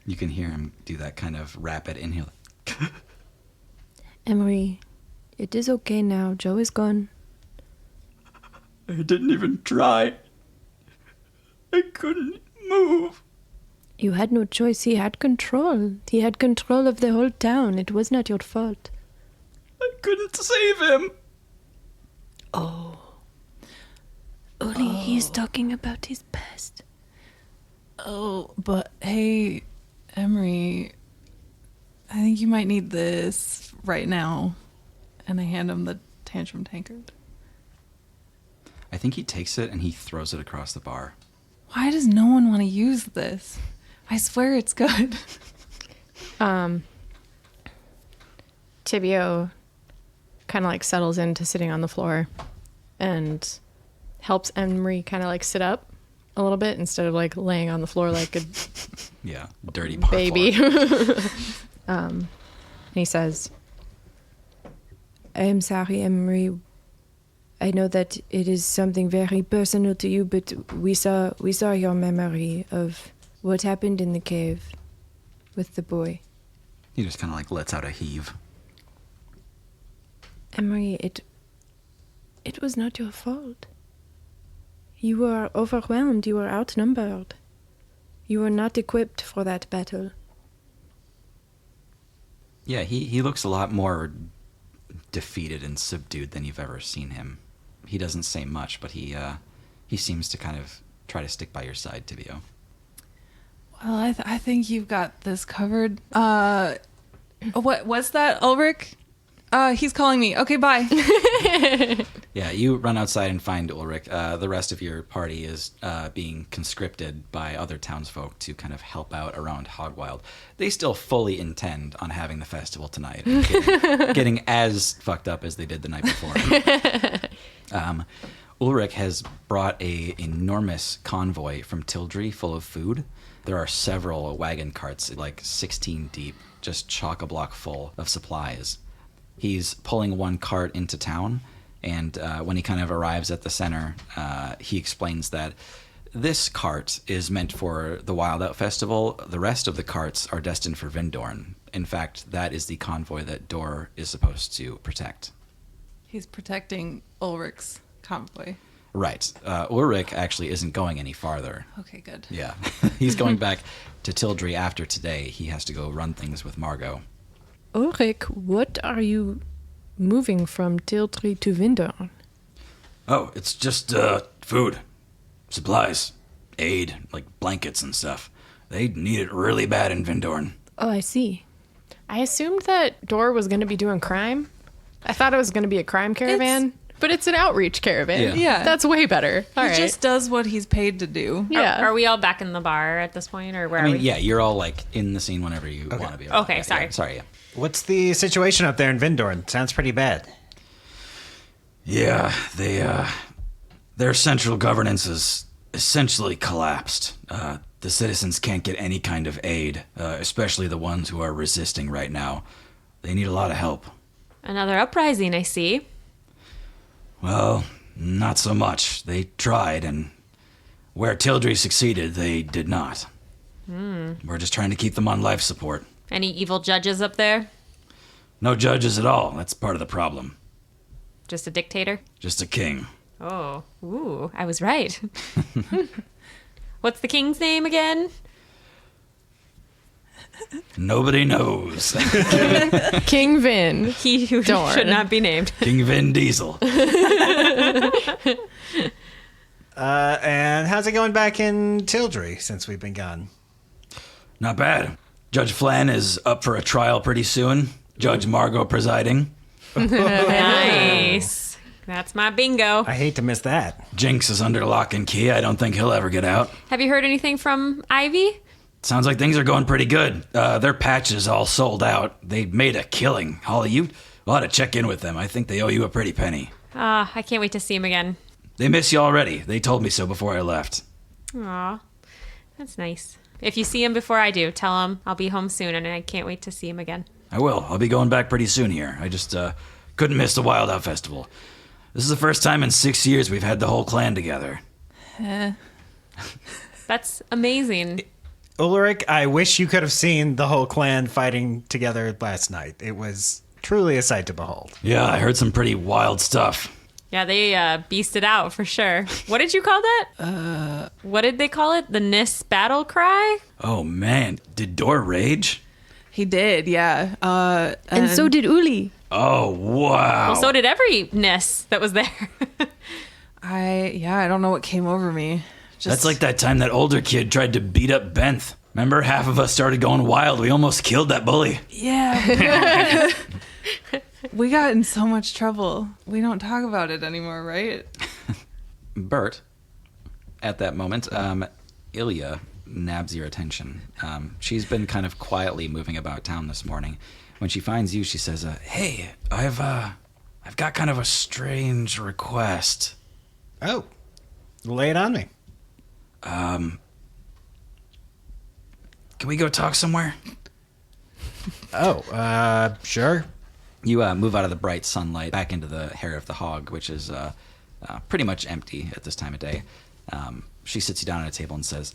You can hear him do that kind of rapid inhale. Emery, it is okay now. Joe is gone. I didn't even try. I couldn't move. You had no choice. He had control. He had control of the whole town. It was not your fault. I couldn't save him. Only he's talking about his past. Oh, but hey, Emery, I think you might need this right now. And I hand him the tantrum tankard. I think he takes it and he throws it across the bar. Why does no one want to use this? I swear it's good. Tibio kind of like settles into sitting on the floor and helps Emery kind of like sit up a little bit instead of like laying on the floor like a Yeah, dirty bar baby. floor. And he says, I am sorry, Emery. I know that it is something very personal to you, but we saw your memory of what happened in the cave with the boy. He just kind of like lets out a heave. Emery, it was not your fault. You were overwhelmed. You were outnumbered. You were not equipped for that battle. Yeah, he looks a lot more defeated and subdued than you've ever seen him. He doesn't say much, but he seems to kind of try to stick by your side, Tibio. Well, I think you've got this covered. What's that, Ulrich? He's calling me. Okay, bye. Yeah, you run outside and find Ulrich. The rest of your party is being conscripted by other townsfolk to kind of help out around Hogwild. They still fully intend on having the festival tonight and getting as fucked up as they did the night before. Ulrich has brought a enormous convoy from Tildry full of food. There are several wagon carts, like 16 deep, just chock-a-block full of supplies. He's pulling one cart into town, And when he kind of arrives at the center, he explains that this cart is meant for the Wild Out Festival. The rest of the carts are destined for Vindorn. In fact, that is the convoy that Dor is supposed to protect. He's protecting Ulrich's convoy. Right. Ulrich actually isn't going any farther. Okay, good. Yeah. He's going back to Tildry after today. He has to go run things with Margot. Ulrich, what are you moving from Tildry to Vindorn? Oh, it's just food, supplies, aid, like blankets and stuff. They need it really bad in Vindorn. Oh, I see. I assumed that Dor was going to be doing crime. I thought it was going to be a crime caravan, but it's an outreach caravan. Yeah. That's way better. All He right. just does what he's paid to do. yeah. Are we all back in the bar at this point, or where I are mean, we? yeah, you're all like in the scene whenever you want to be. Okay, Yeah, sorry. yeah, sorry, yeah. What's the situation up there in Vindorn? Sounds pretty bad. Yeah, their central governance is essentially collapsed. The citizens can't get any kind of aid, especially the ones who are resisting right now. They need a lot of help. Another uprising, I see. Well, not so much. They tried, and where Tildry succeeded, they did not. We're just trying to keep them on life support. Any evil judges up there? No judges at all. That's part of the problem. Just a dictator? Just a king. Oh, ooh, I was right. What's the king's name again? Nobody knows. King Vin. He who Dorn. should not be named. King Vin Diesel. And how's it going back in Tildry since we've been gone? Not bad. Judge Flan is up for a trial pretty soon. Judge Margot presiding. Nice. That's my bingo. I hate to miss that. Jinx is under lock and key. I don't think he'll ever get out. Have you heard anything from Ivy? Sounds like things are going pretty good. Their patch is all sold out. They made a killing. Holly, you ought to check in with them. I think they owe you a pretty penny. I can't wait to see him again. They miss you already. They told me so before I left. Aw, that's nice. If you see him before I do, tell him I'll be home soon and I can't wait to see him again. I will. I'll be going back pretty soon here. I just couldn't miss the Wild Out Festival. This is the first time in 6 years we've had the whole clan together. That's amazing. Ulrich, I wish you could have seen the whole clan fighting together last night. It was truly a sight to behold. Yeah, I heard some pretty wild stuff. Yeah, they beasted out for sure. What did you call that? What did they call it? The Nis battle cry? Oh man, did Dor rage? He did, yeah. And so did Uli. Oh wow. Well, so did every Nis that was there. I don't know what came over me. Just, That's like that time that older kid tried to beat up Benth. Remember, half of us started going wild. We almost killed that bully. Yeah. We got in so much trouble. We don't talk about it anymore, right? Bert, at that moment, Ilya nabs your attention. She's been kind of quietly moving about town this morning. When she finds you, she says, "Hey, I've got kind of a strange request." Oh, lay it on me. Can we go talk somewhere? Oh, sure. You move out of the bright sunlight back into the hair of the hog, which is pretty much empty at this time of day. She sits you down at a table and says,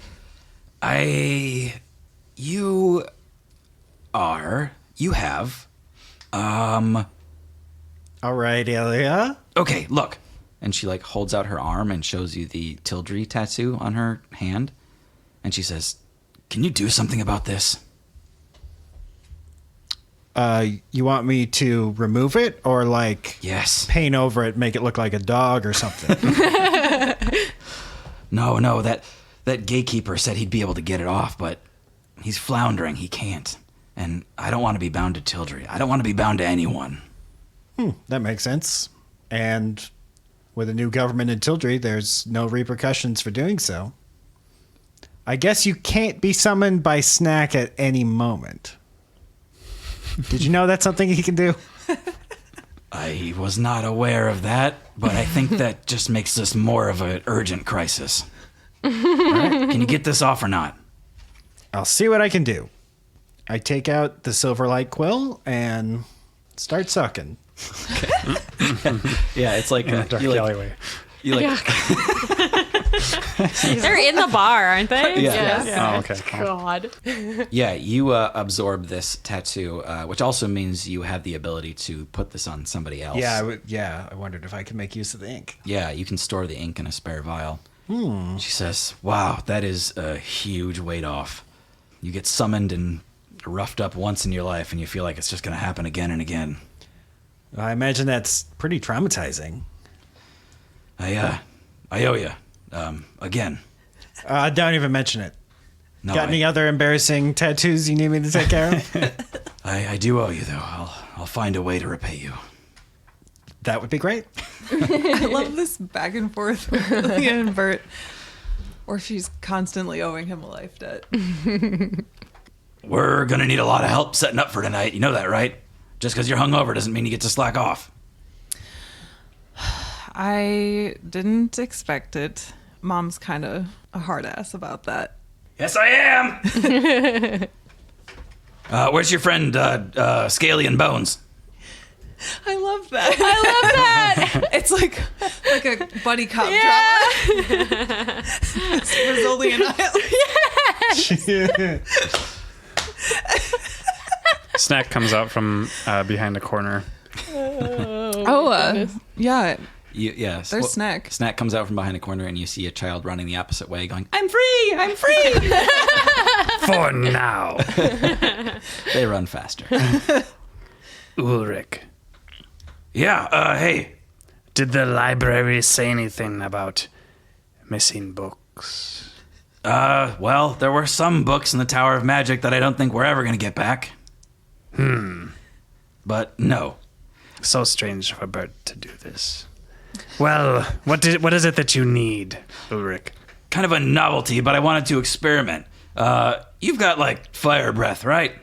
you have, All right, Ilya. okay, look. And she like holds out her arm and shows you the Tildry tattoo on her hand. And she says, can you do something about this? You want me to remove it or like Yes. paint over it, make it look like a dog or something? No, that gatekeeper said he'd be able to get it off, but he's floundering. He can't. And I don't want to be bound to Tildry. I don't want to be bound to anyone. That makes sense. And with a new government in Tildry, there's no repercussions for doing so. I guess you can't be summoned by Snack at any moment. Did you know that's something he can do? I was not aware of that, but I think that just makes this more of an urgent crisis. All right, can you get this off or not? I'll see what I can do. I take out the Silverlight quill and start sucking. Yeah, it's like Dark you like alleyway. you like They're in the bar, aren't they? Yeah. Oh, okay. God. yeah you absorb this tattoo, which also means you have the ability to put this on somebody else. Yeah, I wondered if I could make use of the ink. Yeah, you can store the ink in a spare vial. She says, "Wow, that is a huge weight off. You get summoned and roughed up once in your life, and you feel like it's just going to happen again and again." I imagine that's pretty traumatizing. I owe you. Again. Don't even mention it. No, Got any other embarrassing tattoos you need me to take care of? I do owe you, though. I'll find a way to repay you. That would be great. I love this back and forth with Leah and Bert. Or she's constantly owing him a life debt. We're gonna need a lot of help setting up for tonight. You know that, right? Just because you're hungover doesn't mean you get to slack off. I didn't expect it. Mom's kind of a hard ass about that. Yes, I am! Where's your friend, Scaly and Bones? I love that. I love that. It's like a buddy cop drama. It's Rizzoli and I. Snack comes out from behind a corner. Yeah. Yes. There's Snack. Snack comes out from behind a corner, and you see a child running the opposite way, going, "I'm free! I'm free!" For now. They run faster. Ulrich, Yeah. Hey. did the library say anything about missing books? Well, there were some books in the Tower of Magic that I don't think we're ever gonna get back. But no. So strange for Bert to do this. Well, what is it that you need, Ulrich? Kind of a novelty, but I wanted to experiment. You've got, like, fire breath, right?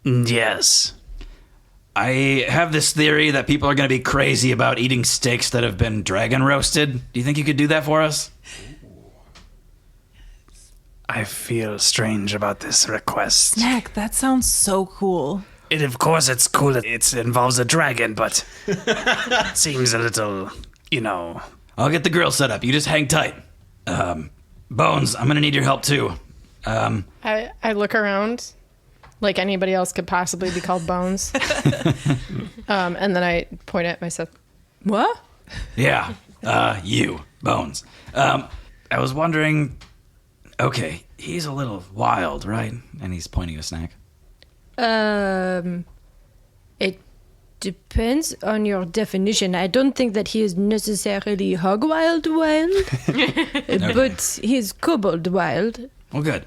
Yes. I have this theory that people are going to be crazy about eating steaks that have been dragon roasted. Do you think you could do that for us? I feel strange about this request. Snack, that sounds so cool. Of course, it's cool. It involves a dragon, but it seems a little, I'll get the grill set up. You just hang tight. Bones, I'm going to need your help, too. I look around like anybody else could possibly be called Bones. And then I point at myself. What? Yeah, you, Bones. I was wondering... Okay, he's a little wild, right? And he's pointing to Snack. It depends on your definition. I don't think that he is necessarily Hogwild wild, but he's kobold wild. Well, good.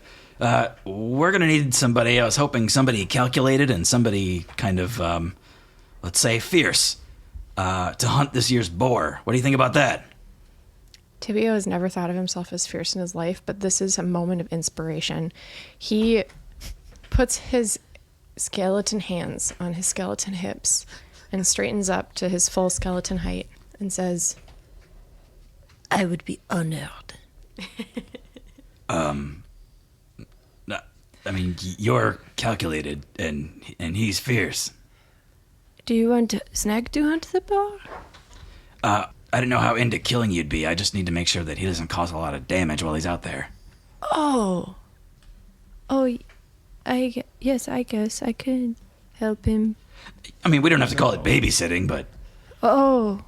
We're going to need somebody. I was hoping somebody calculated and somebody kind of, let's say, fierce to hunt this year's boar. What do you think about that? Tibio has never thought of himself as fierce in his life, but this is a moment of inspiration. He puts his skeleton hands on his skeleton hips and straightens up to his full skeleton height and says, I would be honored. I mean, you're calculated and he's fierce. Do you want Snack to hunt the boar? I didn't know how into killing you'd be. I just need to make sure that he doesn't cause a lot of damage while he's out there. Yes, I guess I could help him. I mean, we don't have to call it babysitting, but... Oh,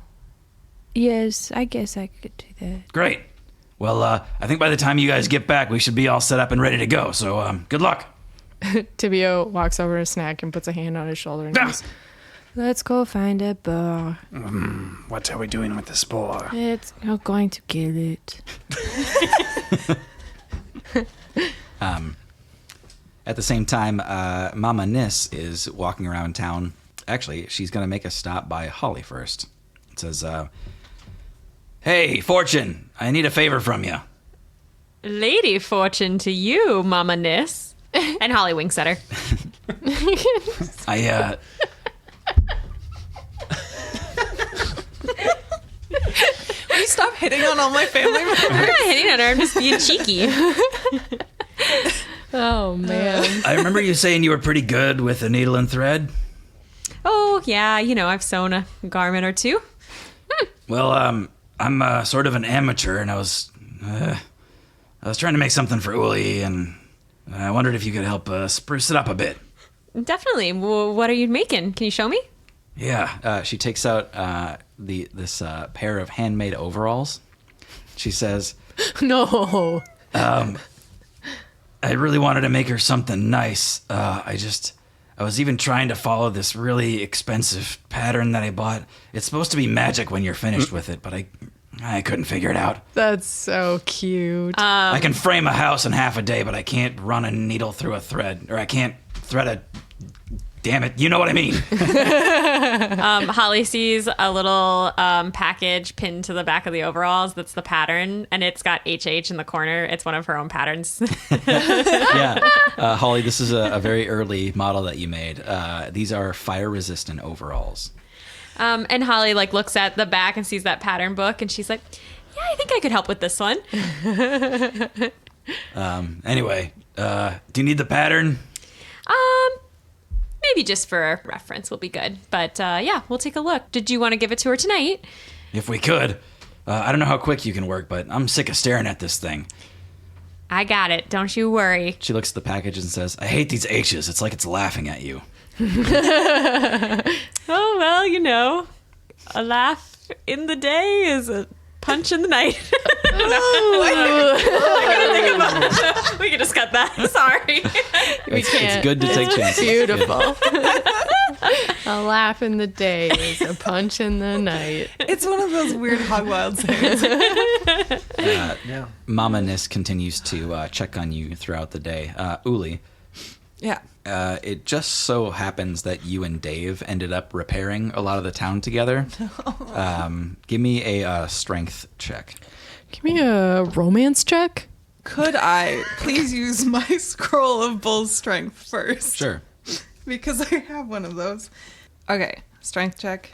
yes, I guess I could do that. Great. Well, I think by the time you guys get back, we should be all set up and ready to go. So, good luck. Tibio walks over to Snack and puts a hand on his shoulder and goes, Let's go find a boar. What are we doing with this boar? You're going to kill it. At the same time, Mama Nis is walking around town. Actually, she's going to make a stop by Holly first. It says, Hey, Fortune, I need a favor from you. Lady Fortune to you, Mama Nis. And Holly winks at her. Will you stop hitting on all my family members? I'm not hitting on her, I'm just being cheeky. oh, man. I remember you saying you were pretty good with a needle and thread. Oh, yeah, I've sewn a garment or two. Well, I'm sort of an amateur, and I was trying to make something for Uli, and I wondered if you could help spruce it up a bit. Definitely. What are you making? Can you show me? Yeah. She takes out this pair of handmade overalls. She says, No. I really wanted to make her something nice. I was even trying to follow this really expensive pattern that I bought. It's supposed to be magic when you're finished with it, but I couldn't figure it out. That's so cute. I can frame a house in half a day, but I can't run a needle through a thread, or I can't thread a... Damn it, you know what I mean. Holly sees a little package pinned to the back of the overalls. That's the pattern, and it's got HH in the corner. It's one of her own patterns. yeah. Holly, this is a very early model that you made. These are fire-resistant overalls. And Holly looks at the back and sees that pattern book, and she's like, yeah, I think I could help with this one. Anyway, do you need the pattern? Maybe just for reference will be good. But yeah, we'll take a look. Did you want to give it to her tonight? If we could. I don't know how quick you can work, but I'm sick of staring at this thing. I got it. Don't you worry. She looks at the package and says, I hate these H's. It's like it's laughing at you. Oh, well, a laugh in the day is a punch in the night. We can just cut that. Sorry. It's good to take chances. Beautiful. A laugh in the day is a punch in the night. It's one of those weird Hogwild sayings. Mama Nis continues to check on you throughout the day. Uli, Yeah. it just so happens that you and Dave ended up repairing a lot of the town together. Give me a strength check. Give me a romance check. Could I please use my scroll of bull's strength first? Sure. Because I have one of those. Okay, strength check.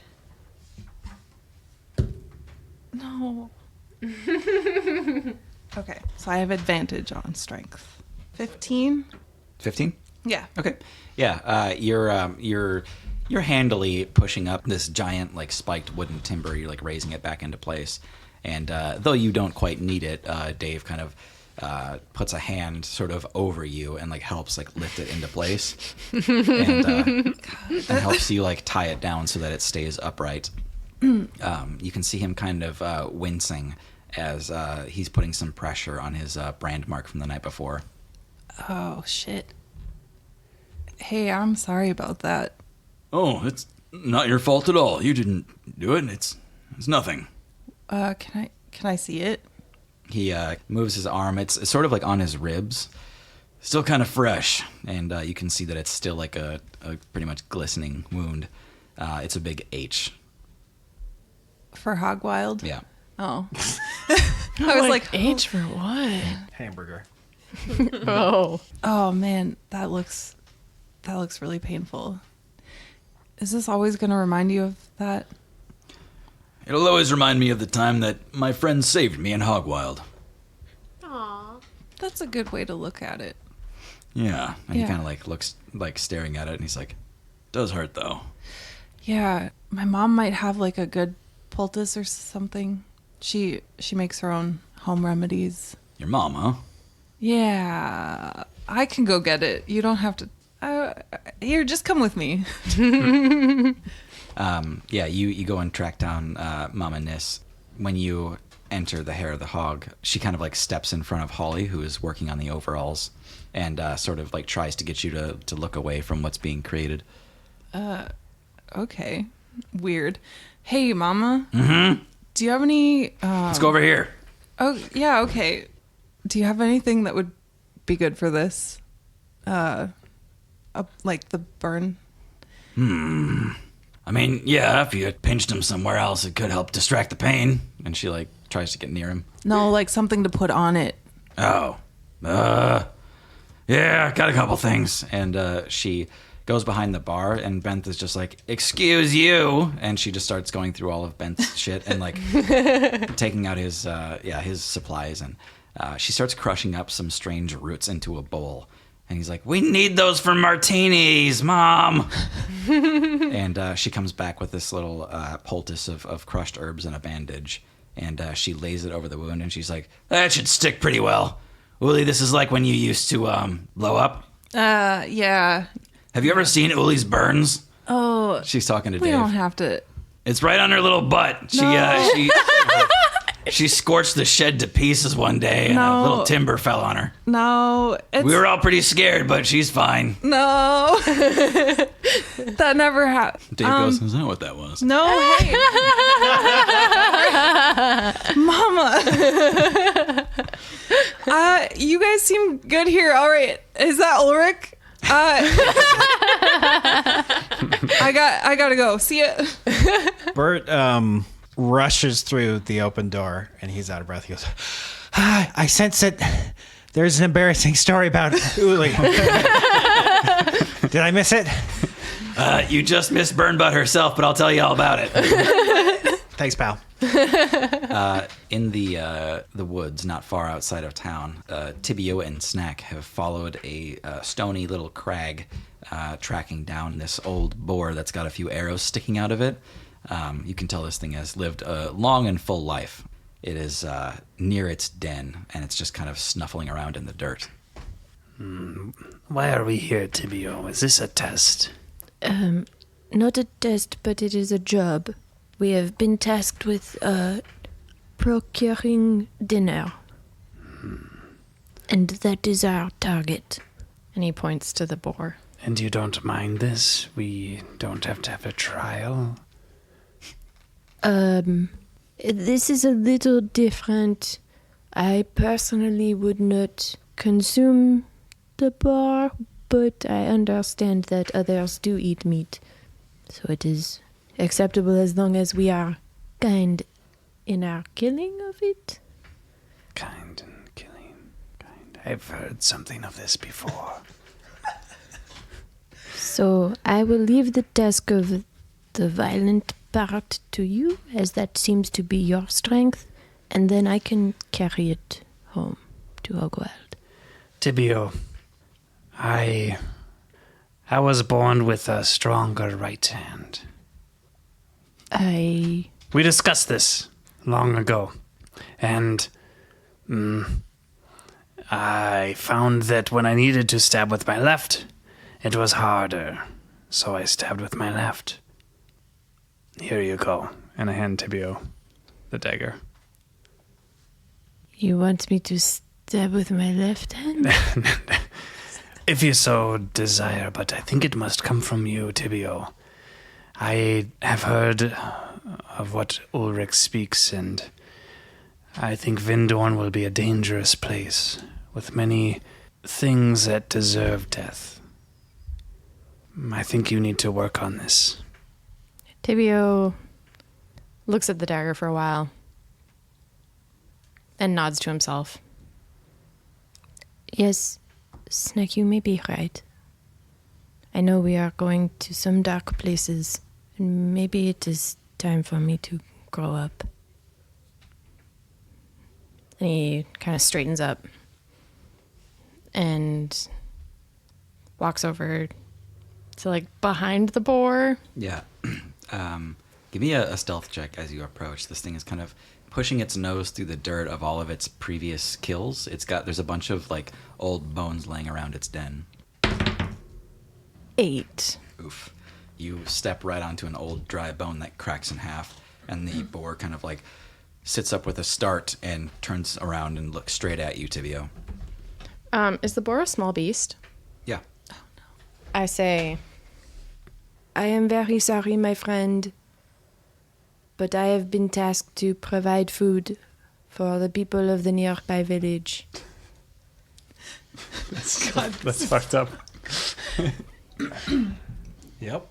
No. Okay, so I have advantage on strength. 15? 15? Yeah. Okay. Yeah. You're handily pushing up this giant spiked wooden timber. You're raising it back into place, and though you don't quite need it, Dave kind of puts a hand sort of over you and helps lift it into place, and helps you tie it down so that it stays upright. You can see him kind of wincing as he's putting some pressure on his brand mark from the night before. Oh, shit. Hey, I'm sorry about that. Oh, it's not your fault at all. You didn't do it. It's nothing. Can I see it? He moves his arm. It's sort of on his ribs. Still kind of fresh. And you can see that it's still a pretty much glistening wound. It's a big H. For Hogwild? Yeah. Oh. I was like, H for what? Hamburger. Oh. oh man, that looks really painful. Is this always going to remind you of that? It'll always remind me of the time that my friend saved me in Hogwild. Aw. That's a good way to look at it. Yeah. And Yeah. he kind of looks staring at it, and he's like, Does hurt, though. Yeah, my mom might have a good poultice or something. She makes her own home remedies. Your mom, huh? Yeah, I can go get it. You don't have to. Here, just come with me. yeah, you go and track down Mama Nis. When you enter the Hair of the Hog, she kind of steps in front of Holly, who is working on the overalls, and sort of tries to get you to look away from what's being created. Okay, weird. Hey, Mama. Mm-hmm. Do you have any? Let's go over here. Oh, yeah. Okay. Do you have anything that would be good for this? Like the burn. I mean, yeah, if you pinched him somewhere else, it could help distract the pain. And she tries to get near him. No, something to put on it. Oh. Yeah, got a couple things. And she goes behind the bar, and Benth is just excuse you, and she just starts going through all of Benth's shit and taking out his supplies, and she starts crushing up some strange roots into a bowl, And he's like, we need those for martinis, Mom. And she comes back with this little poultice of crushed herbs and a bandage. And she lays it over the wound, and she's like, that should stick pretty well. Uli, this is like when you used to blow up. Yeah. Have you ever seen Uli's burns? Oh. She's talking to We Dave. don't have to. It's right on her little butt. She scorched the shed to pieces one day, and a little timber fell on her. No. We were all pretty scared, but she's fine. No. That never happened. Dave goes, is that what that was? No, hey. Mama. You guys seem good here. All right. Is that Ulrich? I gotta go. See ya. Bert rushes through the open door, and he's out of breath. He goes, I sense that there's an embarrassing story about Uli. Did I miss it? You just missed Burnbutt herself, but I'll tell you all about it. Thanks, pal. In the woods, not far outside of town, Tibio and Snack have followed a stony little crag, tracking down this old boar that's got a few arrows sticking out of it. You can tell this thing has lived a long and full life. It is near its den, and it's just kind of snuffling around in the dirt. Why are we here, Tibio? Is this a test? Not a test, but it is a job. We have been tasked with procuring dinner. And that is our target. And he points to the boar. And you don't mind this? We don't have to have a trial? This is a little different. I personally would not consume the boar, but I understand that others do eat meat. So it is acceptable as long as we are kind in our killing of it. Kind and killing. Kind. I've heard something of this before. So I will leave the task of the violent part to you, as that seems to be your strength, and then I can carry it home to Hogwild. Tibio, I was born with a stronger right hand. We discussed this long ago, and I found that when I needed to stab with my left, it was harder, so I stabbed with my left. Here you go. And I hand Tibio the dagger. You want me to stab with my left hand? If you so desire, but I think it must come from you, Tibio. I have heard of what Ulrich speaks, and I think Vindorn will be a dangerous place, with many things that deserve death. I think you need to work on this. Tibio looks at the dagger for a while and nods to himself. Yes, Snack, you may be right. I know we are going to some dark places, and maybe it is time for me to grow up. And he kind of straightens up and walks over to, like, behind the boar. Yeah. Give me a stealth check as you approach. This thing is kind of pushing its nose through the dirt of all of its previous kills. There's a bunch of, like, old bones laying around its den. 8. Oof. You step right onto an old dry bone that cracks in half, and the boar kind of, like, sits up with a start and turns around and looks straight at you, Tibio. Is the boar a small beast? Yeah. I say, I am very sorry, my friend, but I have been tasked to provide food for the people of the nearby village. That's fucked up. Yep.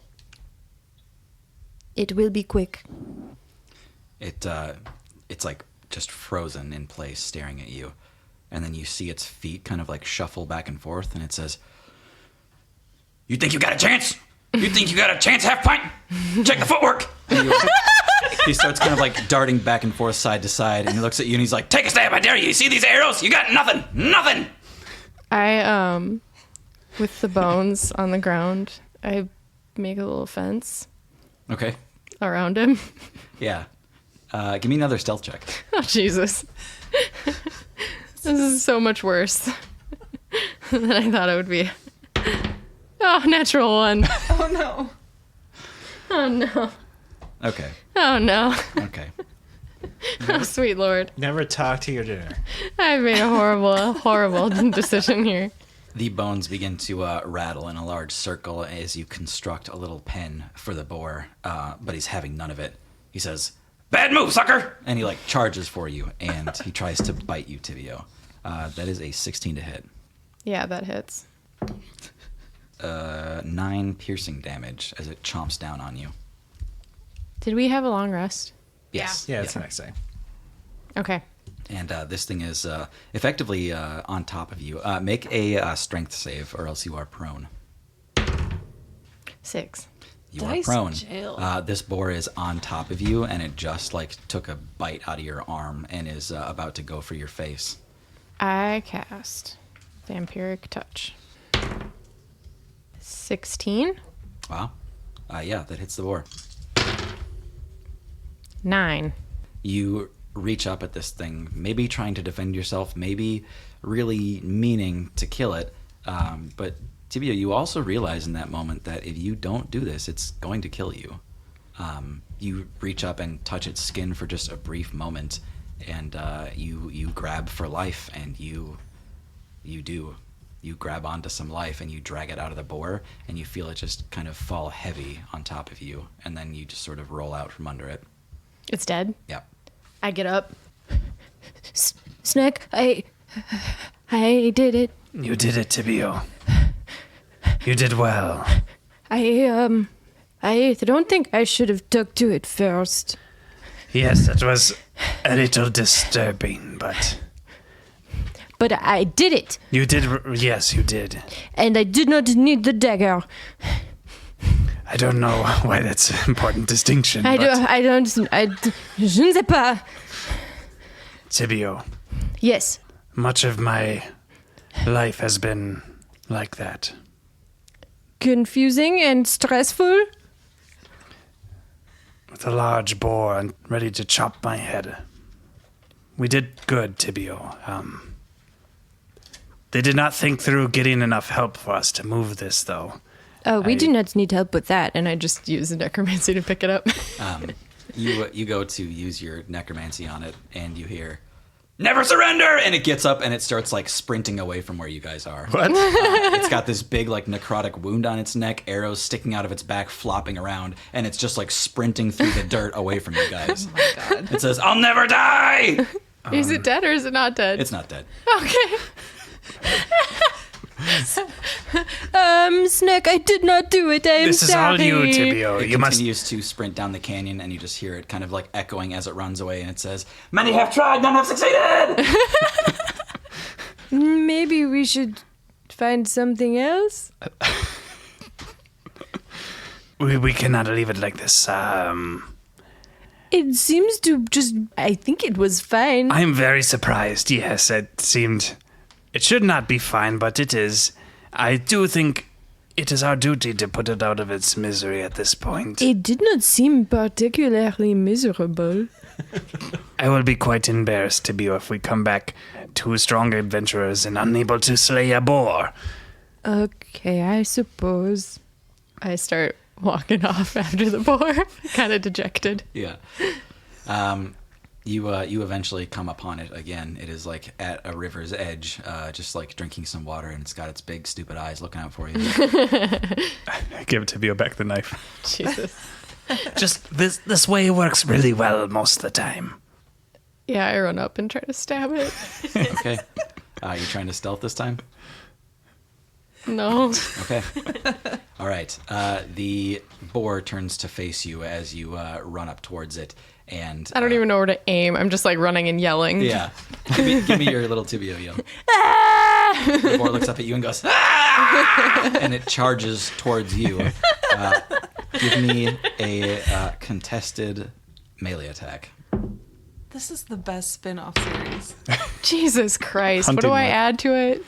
It will be quick. It's like just frozen in place, staring at you, and then you see its feet kind of like shuffle back and forth, and it says, "You think you got a chance? You think you got a chance, half pint? Check the footwork." He starts kind of like darting back and forth, side to side, and he looks at you and he's like, "Take a stab, I dare you. You see these arrows? You got nothing. Nothing." I with the bones on the ground. I make a little fence Okay. around him. Yeah. Give me another stealth check. Oh, Jesus. This is so much worse than I thought it would be. Oh, natural one. Oh no. Oh, no. Okay. Oh, no. Okay. Oh, sweet Lord. Never talk to your dinner. I've made a horrible decision here. The bones begin to rattle in a large circle as you construct a little pen for the boar, but he's having none of it. He says, "Bad move, sucker!" And he charges for you, and he tries to bite you, Tibio. That is a 16 to hit. Yeah, that hits. 9 piercing damage as it chomps down on you. Did we have a long rest? Yes. Yeah, it's the next day. Okay. And this thing is effectively on top of you. Make a strength save, or else you are prone. 6. You Dice are prone. jail. This boar is on top of you, and it just took a bite out of your arm and is about to go for your face. I cast Vampiric Touch. 16. Wow. Yeah, that hits the boar. 9. You reach up at this thing, maybe trying to defend yourself, maybe really meaning to kill it. But Tibio, you also realize in that moment that if you don't do this, it's going to kill you. You reach up and touch its skin for just a brief moment, and you grab for life, and you grab onto some life, and you drag it out of the boar, and you feel it just kind of fall heavy on top of you, and then you just sort of roll out from under it. It's dead. Yep. I get up. Snack, I did it. You did it, Tibio. You did well. I don't think I should have stuck to it first. Yes, that was a little disturbing, but But I did it, you did. Yes, you did. and I did not need the dagger. I don't know why that's an important distinction. Je ne sais pas. Tibio, Yes. much of my life has been like that. Confusing and stressful. With a large boar and ready to chop my head. We did good, Tibio. They did not think through getting enough help for us to move this, though. Oh, we do not need help with that. And I just use the necromancy to pick it up. You go to use your necromancy on it, and you hear, "Never surrender!" And it gets up and it starts sprinting away from where you guys are. What? It's got this big necrotic wound on its neck, arrows sticking out of its back, flopping around, and it's just sprinting through the dirt away from you guys. Oh my god. It says, "I'll never die!" Is it dead or is it not dead? It's not dead. Okay. Snack, I did not do it. I'm This is sorry. all you, Tibio. It You must. continues to sprint down the canyon, and you just hear it kind of echoing as it runs away, and it says, "Many have tried, none have succeeded!" Maybe we should find something else. We cannot leave it like this. It seems to just. I think it was fine. I'm very surprised. Yes, it seemed. It should not be fine, but it is. I do think it is our duty to put it out of its misery at this point. It did not seem particularly miserable. I will be quite embarrassed, Tibio, if we come back two strong adventurers and unable to slay a boar. Okay, I suppose. I start walking off after the boar, kind of dejected. Yeah. You eventually come upon it again. It is at a river's edge, just drinking some water, and it's got its big stupid eyes looking out for you. I give Tibio back the knife. Jesus. Just this way works really well most of the time. Yeah, I run up and try to stab it. Okay. You trying to stealth this time? No. Okay. All right. The boar turns to face you as you run up towards it, and I don't even know where to aim. I'm just running and yelling. Yeah. Give me your little Tibio yell. The boar looks up at you and goes, "Ah!" And it charges towards you. Give me a contested melee attack. This is the best spin-off series. Jesus Christ. What Hunting do I knife. add to it?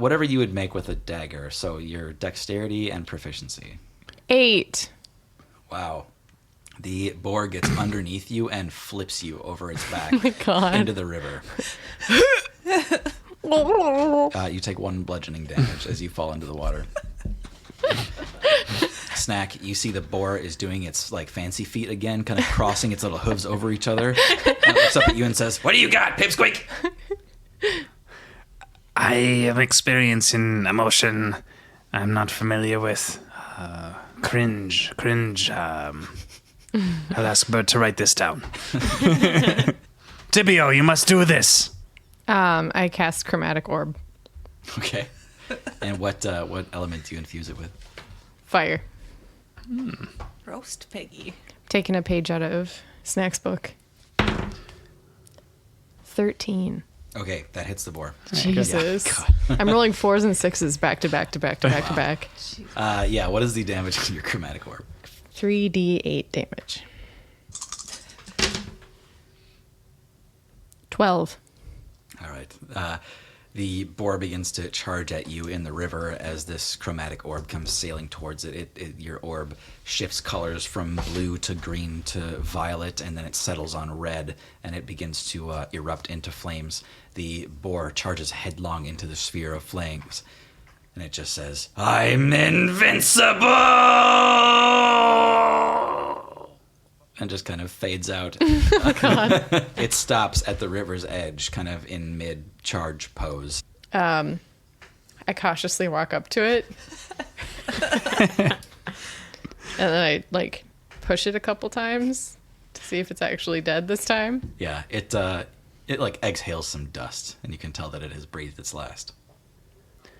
Whatever you would make with a dagger. So your dexterity and proficiency. 8. Wow. The boar gets underneath you and flips you over its back God. into the river. You take 1 bludgeoning damage as you fall into the water. Snack, you see the boar is doing its like fancy feet again, kind of crossing its little hooves over each other. And looks up at you and says, "What do you got, Pipsqueak?" I am experiencing emotion I'm not familiar with. Cringe. I'll ask Bert to write this down. Tibio, you must do this. I cast Chromatic Orb. Okay. And what element do you infuse it with? Fire. Roast piggy. Taking a page out of Snack's book. 13. Okay, that hits the boar. Jesus. Yeah, I'm rolling 4s and 6s back to back to back to back to back. yeah, what is the damage to your chromatic orb? 3d8 damage. 12. All right. The boar begins to charge at you in the river as this chromatic orb comes sailing towards it. Your orb shifts colors from blue to green to violet, and then it settles on red, and it begins to erupt into flames. The boar charges headlong into the sphere of flames, and it just says, "I'm invincible!" And just kind of fades out. It stops at the river's edge, kind of in mid-charge pose. I cautiously walk up to it. And then I, push it a couple times to see if it's actually dead this time. Yeah, it like exhales some dust, and you can tell that it has breathed its last.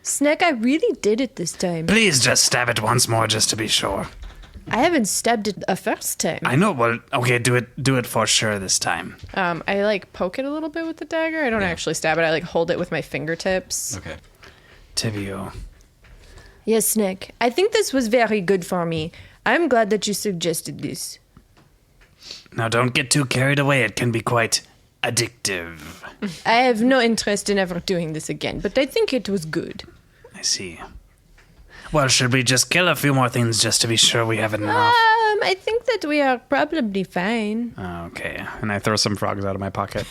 Snack, I really did it this time. Please just stab it once more just to be sure. I haven't stabbed it a first time. I know, well, okay, do it for sure this time. I poke it a little bit with the dagger. I don't actually stab it. I hold it with my fingertips. Okay. Tibio. Yes, Snack. I think this was very good for me. I'm glad that you suggested this. Now don't get too carried away. It can be quite addictive. I have no interest in ever doing this again, but I think it was good. I see. Well, should we just kill a few more things just to be sure we have enough? I think that we are probably fine. Okay. And I throw some frogs out of my pocket.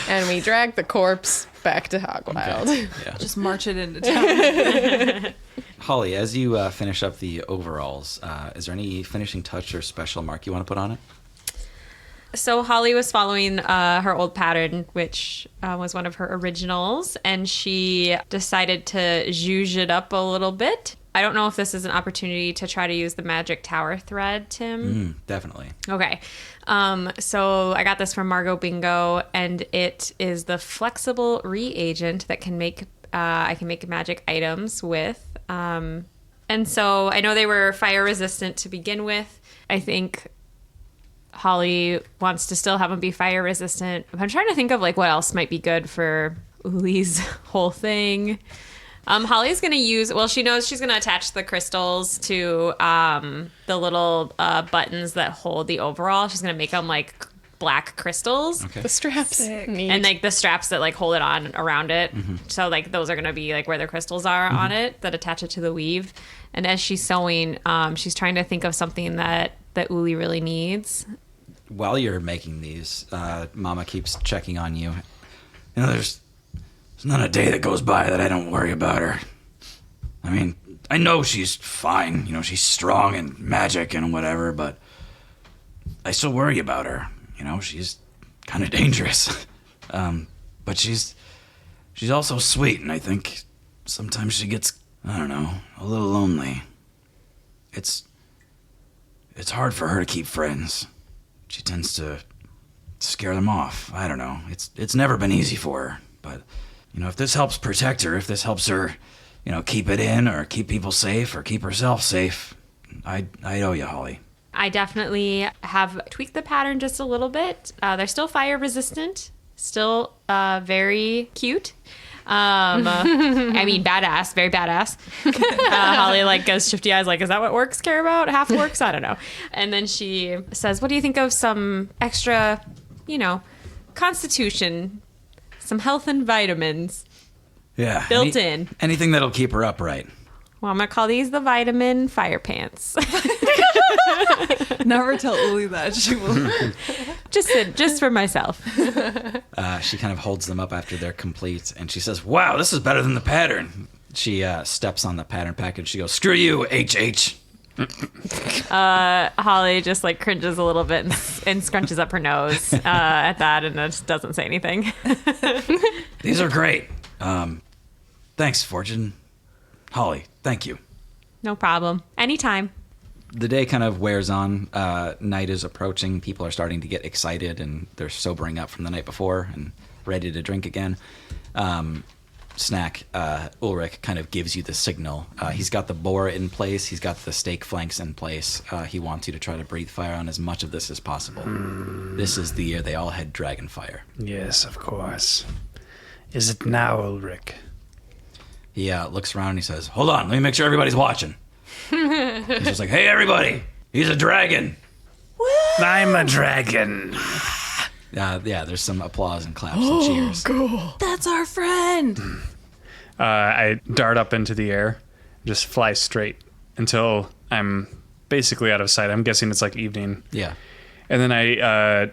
And we drag the corpse back to Hogwild. Okay. Yeah. Just march it into town. Holly, as you finish up the overalls, is there any finishing touch or special mark you want to put on it? So Holly was following her old pattern, which was one of her originals, and she decided to zhuzh it up a little bit. I don't know if this is an opportunity to try to use the magic tower thread, Tim. Definitely. Okay. So I got this from Margot Bingo, and it is the flexible reagent that can make I can make magic items with. And so I know they were fire resistant to begin with. I think Holly wants to still have them be fire resistant. I'm trying to think of what else might be good for Uli's whole thing. Holly's going to use, she knows she's going to attach the crystals to the little buttons that hold the overall. She's going to make them black crystals. Okay. The straps. Neat. And the straps that hold it on around it. So those are going to be where the crystals are on it that attach it to the weave. And as she's sewing, she's trying to think of something that Uli really needs. While you're making these, Mama keeps checking on you. There's not a day that goes by that I don't worry about her. I mean, I know she's fine. She's strong and magic and whatever, but I still worry about her. She's kind of dangerous. But she's also sweet, and I think sometimes she gets, I don't know, a little lonely. It's hard for her to keep friends. She tends to scare them off. I don't know. It's never been easy for her. But, if this helps protect her, if this helps her, keep it in or keep people safe or keep herself safe, I owe you, Holly. I definitely have tweaked the pattern just a little bit. They're still fire resistant, still very cute. I mean, badass, very badass. Holly like goes shifty eyes, like, is that what orcs care about? Half orcs? I don't know. And then she says, what do you think of some extra, constitution, some health and vitamins Yeah. built in? Anything that'll keep her upright. Well, I'm going to call these the vitamin fire pants. Never tell Uli that. She will. just for myself. She kind of holds them up after they're complete, and she says, wow, this is better than the pattern. She steps on the pattern package. She goes, screw you, HH. Holly just like cringes a little bit and scrunches up her nose at that and just doesn't say anything. These are great. Thanks, Fortune. Holly, thank you. No problem. Anytime. The day kind of wears on. Night is approaching. People are starting to get excited, and they're sobering up from the night before and ready to drink again. Snack, Ulrich kind of gives you the signal. He's got the boar in place. He's got the steak flanks in place. He wants you to try to breathe fire on as much of this as possible. This is the year they all had dragon fire. Yes, of course. Is it now, Ulrich? He looks around and he says, hold on, let me make sure everybody's watching. He's just like, hey, everybody, he's a dragon. I'm a dragon. There's some applause and claps and cheers. Cool. That's our friend. I dart up into the air, just fly straight until I'm basically out of sight. I'm guessing it's like evening. Yeah. And then I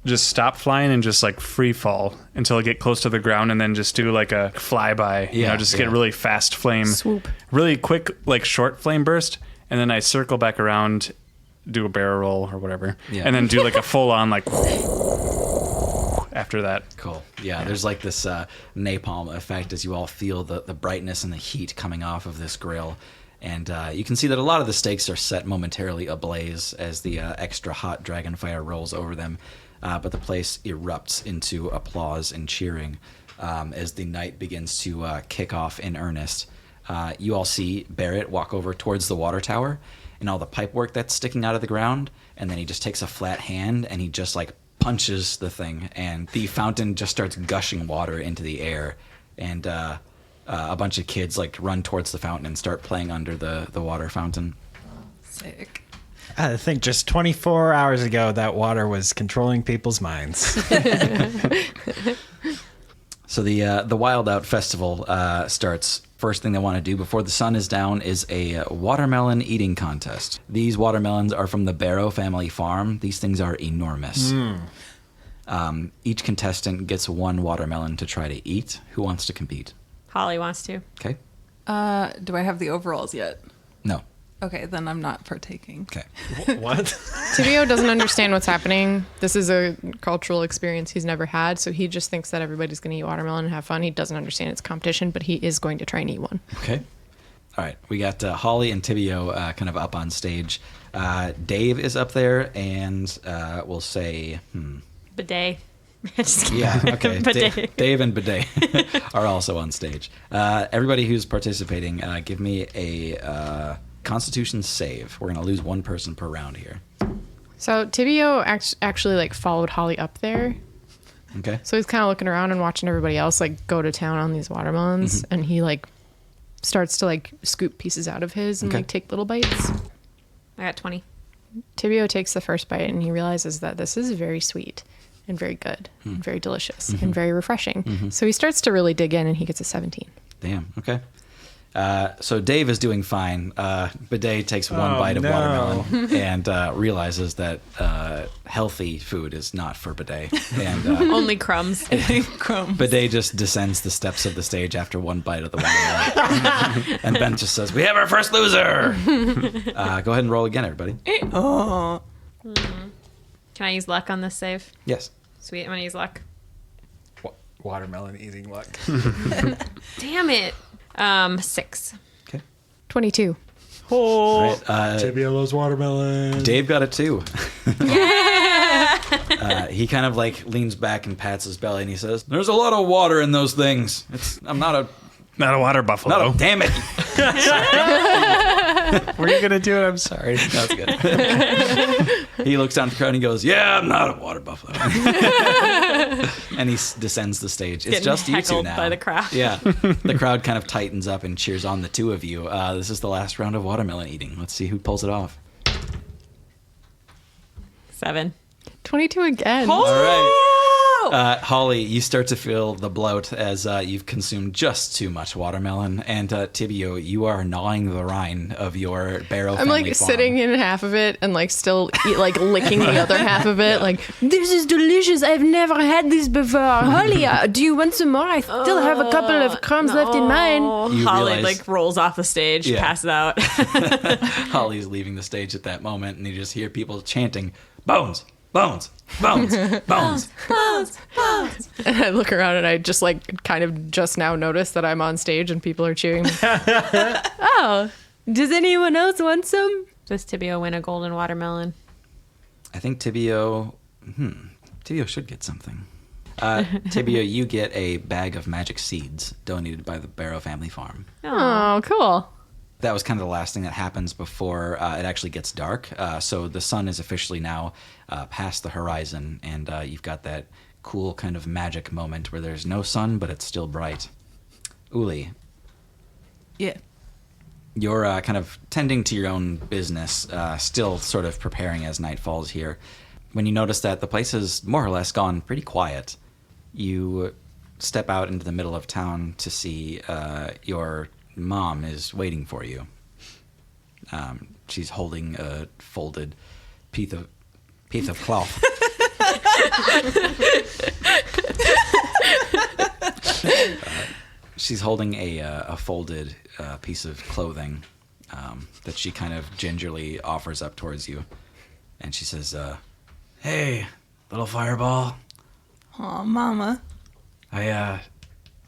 just stop flying and just like free fall until I get close to the ground and then just do like a flyby, get really fast flame, Swoop. really quick, like short flame burst. And then I circle back around, do a barrel roll or whatever. Yeah. And then do like a full on like after that. Cool. Yeah, there's like this napalm effect as you all feel the brightness and the heat coming off of this grill. And you can see that a lot of the steaks are set momentarily ablaze as the extra hot dragon fire rolls over them. But the place erupts into applause and cheering as the night begins to kick off in earnest. You all see Barrett walk over towards the water tower and all the pipework that's sticking out of the ground. And then he just takes a flat hand and he just like punches the thing. And the fountain just starts gushing water into the air. And a bunch of kids like run towards the fountain and start playing under the water fountain. Sick. I think just 24 hours ago, that water was controlling people's minds. So the Wild Out Festival starts. First thing they want to do before the sun is down is a watermelon eating contest. These watermelons are from the Barrow family farm. These things are enormous. Each contestant gets one watermelon to try to eat. Who wants to compete? Holly wants to. Okay. Do I have the overalls yet? No. Okay, then I'm not partaking. Okay. What? Tibio doesn't understand what's happening. This is a cultural experience he's never had, so he just thinks that everybody's going to eat watermelon and have fun. He doesn't understand it's competition, but he is going to try and eat one. Okay. All right. We got Holly and Tibio kind of up on stage. Dave is up there, and we'll say, Bidet. Just kidding. Yeah, okay. Bidet. Dave and Bidet are also on stage. Everybody who's participating, give me a Constitution save. We're going to lose one person per round here. So Tibio actually like followed Holly up there. Okay. So he's kind of looking around and watching everybody else like go to town on these watermelons, and he like starts to like scoop pieces out of his and Okay. like take little bites. I got 20. Tibio takes the first bite and he realizes that this is very sweet and very good and very delicious and very refreshing. So he starts to really dig in and he gets a 17. Damn. Okay. So Dave is doing fine. Bidet takes one bite of watermelon and realizes that healthy food is not for Bidet. And Only crumbs. Crumbs. Bidet just descends the steps of the stage after one bite of the watermelon. And Ben just says, "We have our first loser." Go ahead and roll again, everybody. Oh. Can I use luck on this save? Yes. Sweet. I'm going to use luck. Watermelon eating luck. Damn it. 6. Okay. 22. All right. Tibiolo's watermelon. Dave got a 2. He kind of like leans back and pats his belly and he says, "There's a lot of water in those things. I'm not a Not a water buffalo. damn it." Were you gonna do it? I'm sorry. That's good. He looks down at the crowd and he goes, "Yeah, I'm not a water buffalo." And he descends the stage. It's Getting just you two heckled now. by the crowd. Yeah. The crowd kind of tightens up and cheers on the two of you. This is the last round of watermelon eating. Let's see who pulls it off. 7. 22 again. All right. Holly, you start to feel the bloat as you've consumed just too much watermelon. And Tibio, you are gnawing the rind of your Barrow I'm family like farm. sitting in half of it and like still licking the other half of it. Like, this is delicious. I've never had this before. Holly, do you want some more? I still have a couple of crumbs left in mine. You Holly realize- like rolls off the stage, Yeah. passes out. Holly's leaving the stage at that moment, and you just hear people chanting, "Bones! Bones! Bones! Bones!" And I look around and I just like kind of just now notice that I'm on stage and people are cheering me. Oh, does anyone else want some? Does Tibio win a golden watermelon? I think Tibio should get something. Tibio, you get a bag of magic seeds donated by the Barrow family farm. Oh, cool. That was kind of the last thing that happens before it actually gets dark. So the sun is officially now past the horizon, and you've got that cool kind of magic moment where there's no sun, but it's still bright. Uli, Yeah. you're kind of tending to your own business, still sort of preparing as night falls here. When you notice that the place has more or less gone pretty quiet, you step out into the middle of town to see your mom is waiting for you. She's holding a folded piece of cloth. She's holding a folded piece of clothing that she kind of gingerly offers up towards you, and she says, "Hey, little fireball, Aw, Mama. I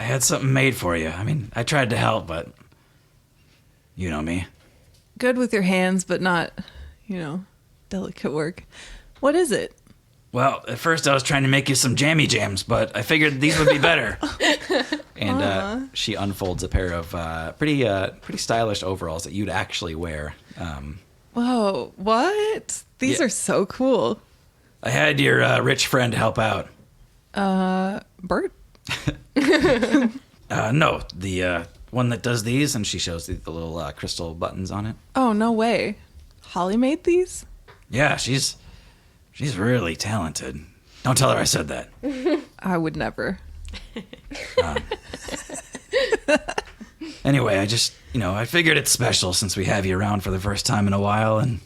had something made for you. I mean, I tried to help, but you know me." Good with your hands, but not, delicate work. What is it? Well, at first I was trying to make you some jammy jams, but I figured these would be better. And she unfolds a pair of pretty stylish overalls that you'd actually wear. Whoa, what? These Yeah. are so cool. I had your rich friend help out. Bert? No, the one that does these, and she shows the little crystal buttons on it. Oh, no way. Holly made these? Yeah, she's really talented. Don't tell her I said that. I would never. Anyway, I just, I figured it's special since we have you around for the first time in a while, and,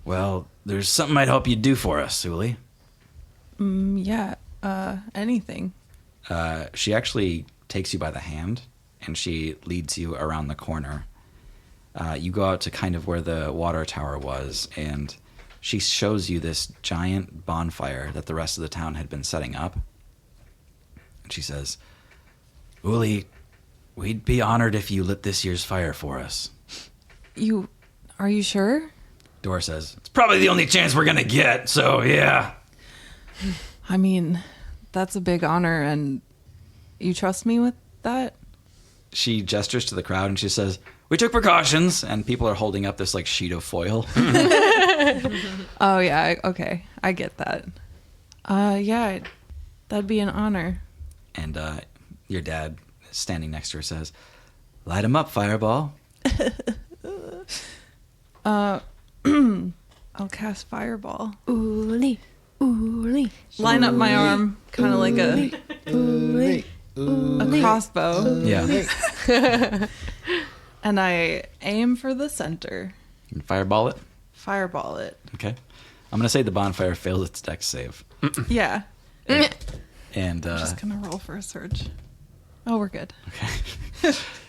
well, there's something I'd hope you'd do for us, Uli. Yeah, anything. She actually takes you by the hand, and she leads you around the corner. You go out to kind of where the water tower was, and she shows you this giant bonfire that the rest of the town had been setting up. And she says, "Uli, we'd be honored if you lit this year's fire for us." Are you sure? Dora says, "It's probably the only chance we're gonna get, so yeah." I mean, that's a big honor, and you trust me with that? She gestures to the crowd and she says, "We took precautions," and people are holding up this like sheet of foil. Oh, yeah, okay. I get that. Yeah, that'd be an honor. And your dad, standing next to her, says, "Light 'em up, Fireball." I'll cast Fireball. Uli, Uli, Line up my arm, kind of like a crossbow. Yeah. And I aim for the center. And fireball it. Fireball it. Okay. I'm going to say the bonfire fails its dex save. Yeah. And Just gonna roll for a surge. Oh, we're good.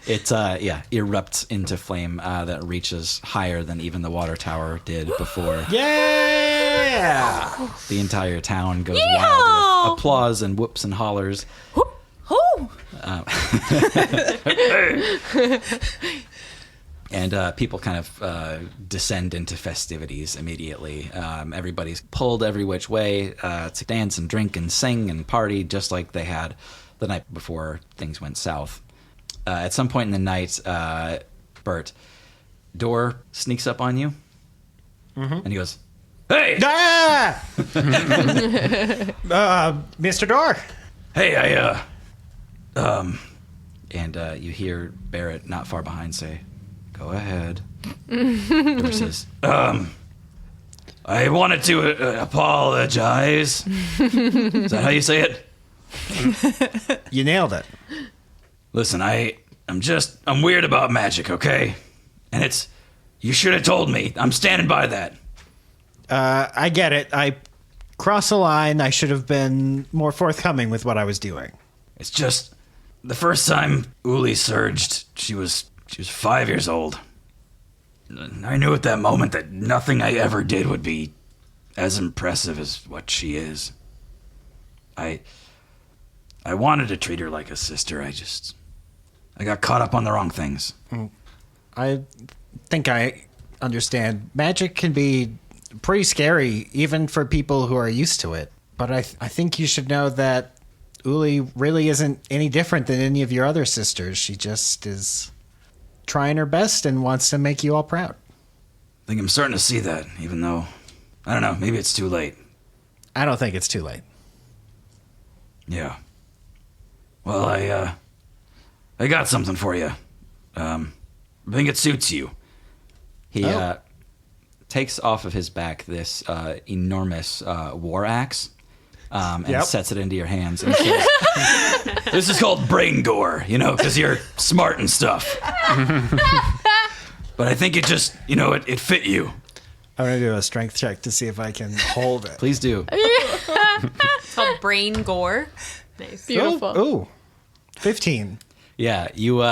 it erupts into flame that reaches higher than even the water tower did before. Yeah! The entire town goes wild with applause and whoops and hollers. And people kind of descend into festivities immediately. Everybody's pulled every which way to dance and drink and sing and party just like they had the night before things went south. At some point in the night, Bert, Door sneaks up on you, and he goes, "Hey, Ah! Mr. Door. hey, and you hear Barrett not far behind say, "Go ahead." Door says, "I wanted to apologize." Is that how you say it? You nailed it. Listen, I'm weird about magic, okay? And you should have told me. I'm standing by that. I get it. I crossed a line. I should have been more forthcoming with what I was doing. It's just the first time Uli surged, she was 5 years old. I knew at that moment that nothing I ever did would be as impressive as what she is. I wanted to treat her like a sister. I got caught up on the wrong things. I think I understand. Magic can be pretty scary, even for people who are used to it. But I think you should know that Uli really isn't any different than any of your other sisters. She just is trying her best and wants to make you all proud. I think I'm starting to see that, even though, I don't know, maybe it's too late. I don't think it's too late. Yeah. Well, I got something for you. I think it suits you. He takes off of his back this enormous war axe and sets it into your hands and says, "This is called brain gore, because you're smart and stuff." But I think it just, it fit you. I'm going to do a strength check to see if I can hold it. Please do. It's called brain gore. Nice. Beautiful. Ooh, 15. Yeah, you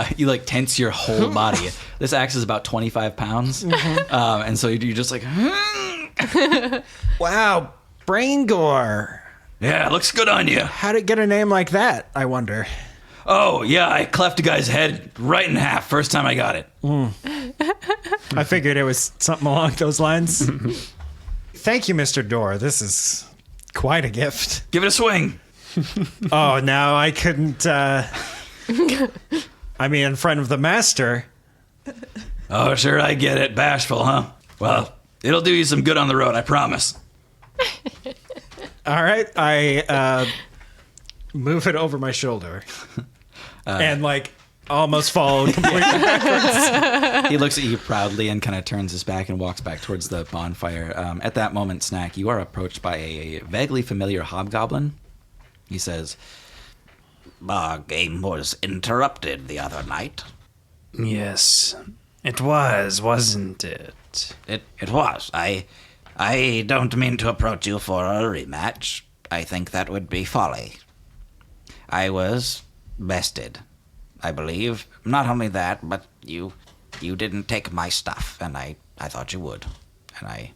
tense your whole body. This axe is about 25 pounds. And so you're just like, Wow, brain gore. yeah, it looks good on you. How'd it get a name like that, I wonder? Oh, yeah, I cleft a guy's head right in half first time I got it. I figured it was something along those lines. Thank you, Mr. Door. This is quite a gift. Give it a swing. Oh, no, I couldn't, in front of the master. Oh, sure, I get it. Bashful, huh? Well, it'll do you some good on the road, I promise. All right, I move it over my shoulder. And, almost fall completely backwards. He looks at you proudly and kind of turns his back and walks back towards the bonfire. At that moment, Snack, you are approached by a vaguely familiar hobgoblin. He says, Our game was interrupted the other night. Yes, it was, wasn't it? It was. I don't mean to approach you for a rematch. I think that would be folly. I was bested, I believe. Not only that, but you didn't take my stuff, and I thought you would. And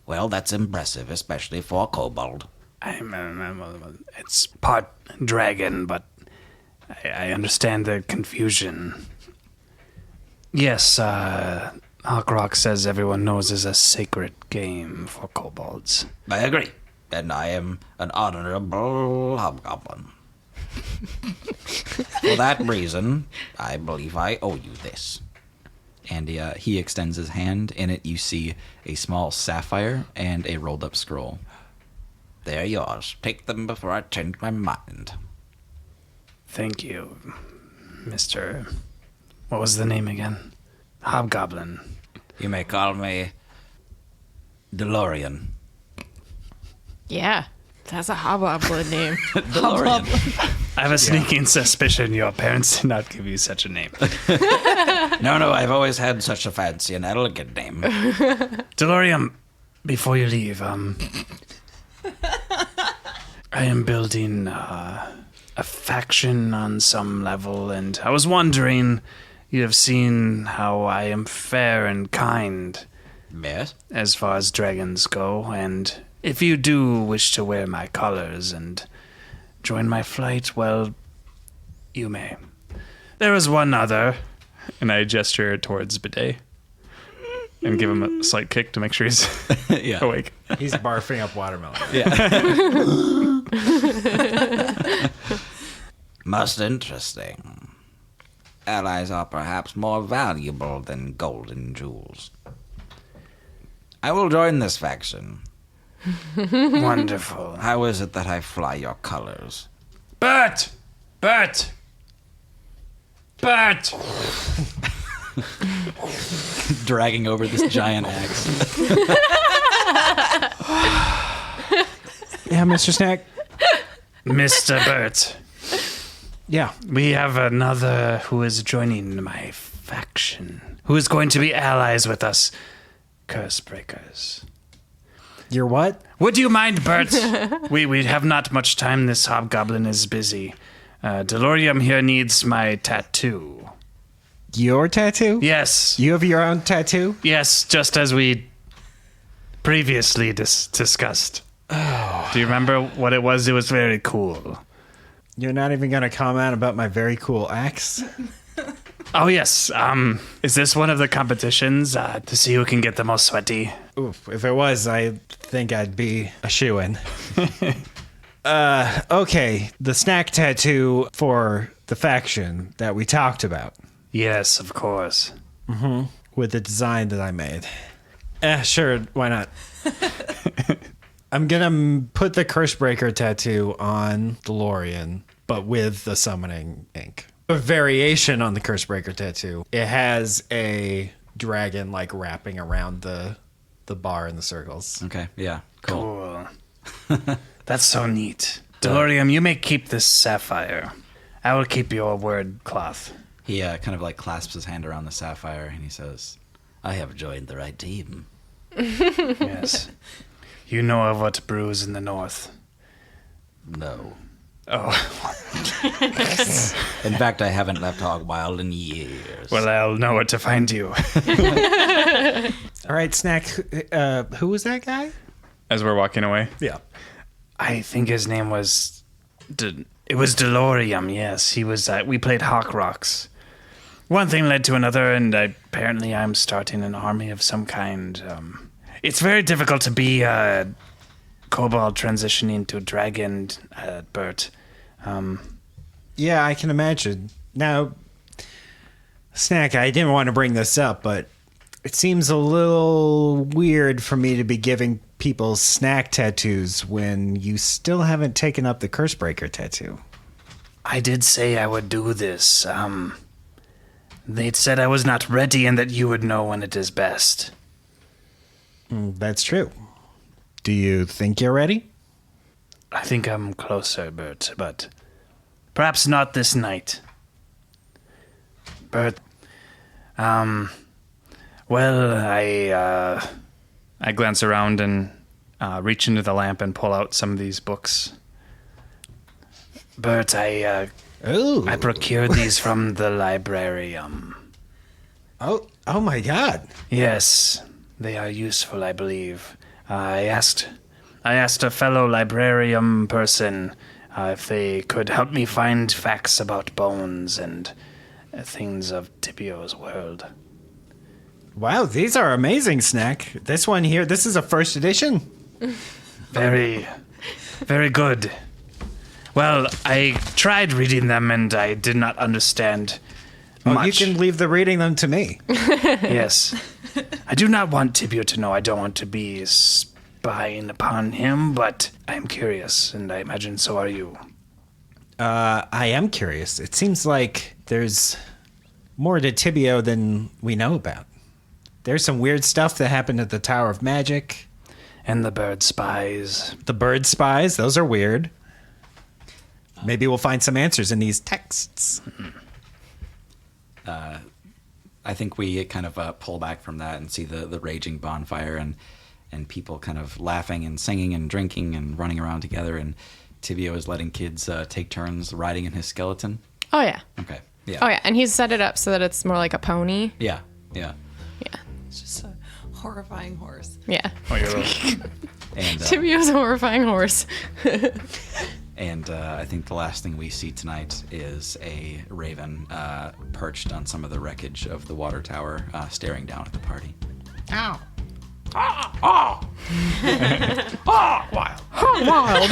well, that's impressive, especially for a kobold. It's part dragon, but I understand the confusion. Yes, Hawkrock says everyone knows is a sacred game for kobolds. I agree, and I am an honorable hobgoblin. For that reason, I believe I owe you this. and he extends his hand. In it, you see a small sapphire and a rolled up scroll. They're yours. Take them before I change my mind. Thank you, Mr. What was the name again? Hobgoblin. You may call me DeLorean. Yeah, that's a hobgoblin name. DeLorean. I have a sneaking suspicion your parents did not give you such a name. No, I've always had such a fancy and elegant name. DeLorean, before you leave, I am building a faction on some level, and I was wondering, you have seen how I am fair and kind Yes? as far as dragons go, and if you do wish to wear my colors and join my flight, well, you may. There is one other, and I gesture towards Bidet and give him a slight kick to make sure he's Yeah. awake. He's barfing up watermelon. Most interesting. allies are perhaps more valuable than golden jewels. I will join this faction. Wonderful. How is it that I fly your colors? Bert! Bert! Bert! Dragging over this giant axe. Yeah, Mr. Snack. Mr. Bert, Yeah. we have another who is joining my faction, who is going to be allies with us. Cursebreakers. You're what? Would you mind, Bert? we have not much time. This hobgoblin is busy. Delorium here needs my tattoo. Your tattoo? Yes. You have your own tattoo? Yes, just as we previously discussed. Oh. Do you remember what it was? It was very cool. You're not even going to comment about my very cool axe? Oh, yes. Is this one of the competitions to see who can get the most sweaty? Oof, if it was, I think I'd be a shoo-in. Okay, the snack tattoo for the faction that we talked about Yes, of course. with the design that I made. Sure, why not? I'm gonna put the Cursebreaker tattoo on DeLorean, but with the summoning ink. A variation on the Cursebreaker tattoo. It has a dragon like wrapping around the bar in the circles. Okay, yeah, cool. Cool. That's so neat. Delorium, you may keep this sapphire. I will keep your word cloth. He kind of like clasps his hand around the sapphire and he says, I have joined the right team. Yes. You know of what brews in the north. No. Oh, In fact, I haven't left Hogwild in years. well, I'll know where to find you. All right, Snack, who was that guy? As we're walking away. Yeah. I think his name was... it was Delorium, yes. He was... we played Hawk Rocks. One thing led to another, and apparently I'm starting an army of some kind. It's very difficult to be kobold transitioning to dragon, Bert. Yeah, I can imagine. Now, Snack, I didn't want to bring this up, but it seems a little weird for me to be giving people snack tattoos when you still haven't taken up the Cursebreaker tattoo. I did say I would do this. They'd said I was not ready and that you would know when it is best. That's true. Do you think you're ready? I think I'm closer, Bert, but perhaps not this night. Bert, well, I glance around and reach into the lamp and pull out some of these books. Bert, I procured these from the library. Oh my God. Yes, they are useful, I believe. I asked a fellow librarian person if they could help me find facts about bones and things of Tibio's world. Wow, these are amazing, Snack. This one here, this is a first edition. Very, very good. Well, I tried reading them and I did not understand much. You can leave the reading them to me. Yes. I do not want Tibio to know. I don't want to be spying upon him, but I am curious, and I imagine so are you. I am curious. It seems like there's more to Tibio than we know about. There's some weird stuff that happened at the Tower of Magic. And the bird spies. The bird spies, those are weird. Maybe we'll find some answers in these texts. I think we kind of pull back from that and see the raging bonfire and people kind of laughing and singing and drinking and running around together. And Tibio is letting kids take turns riding in his skeleton. Oh, yeah. Okay. Yeah. Oh, yeah. And he's set it up so that it's more like a pony. Yeah. Yeah. Yeah. It's just a horrifying horse. Yeah. Oh, you're right. And Tibio's a horrifying horse. And I think the last thing we see tonight is a raven perched on some of the wreckage of the water tower, staring down at the party. Ow. Wild.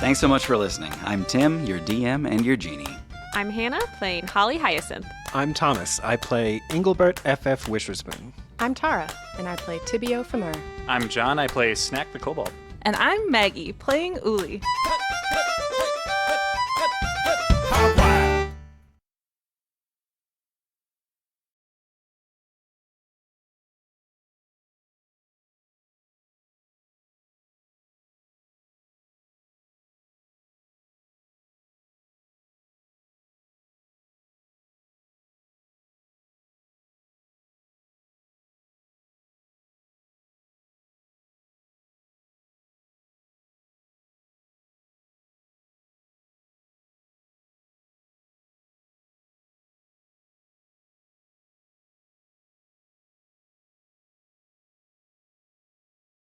Thanks so much for listening. I'm Tim, your DM and your genie. I'm Hannah, playing Holly Hyacinth. I'm Thomas. I play Engelbert F.F. Wisherspoon. I'm Tara, and I play Tibio Famur. I'm John. I play Snack the Kobold. And I'm Maggie, playing Uli.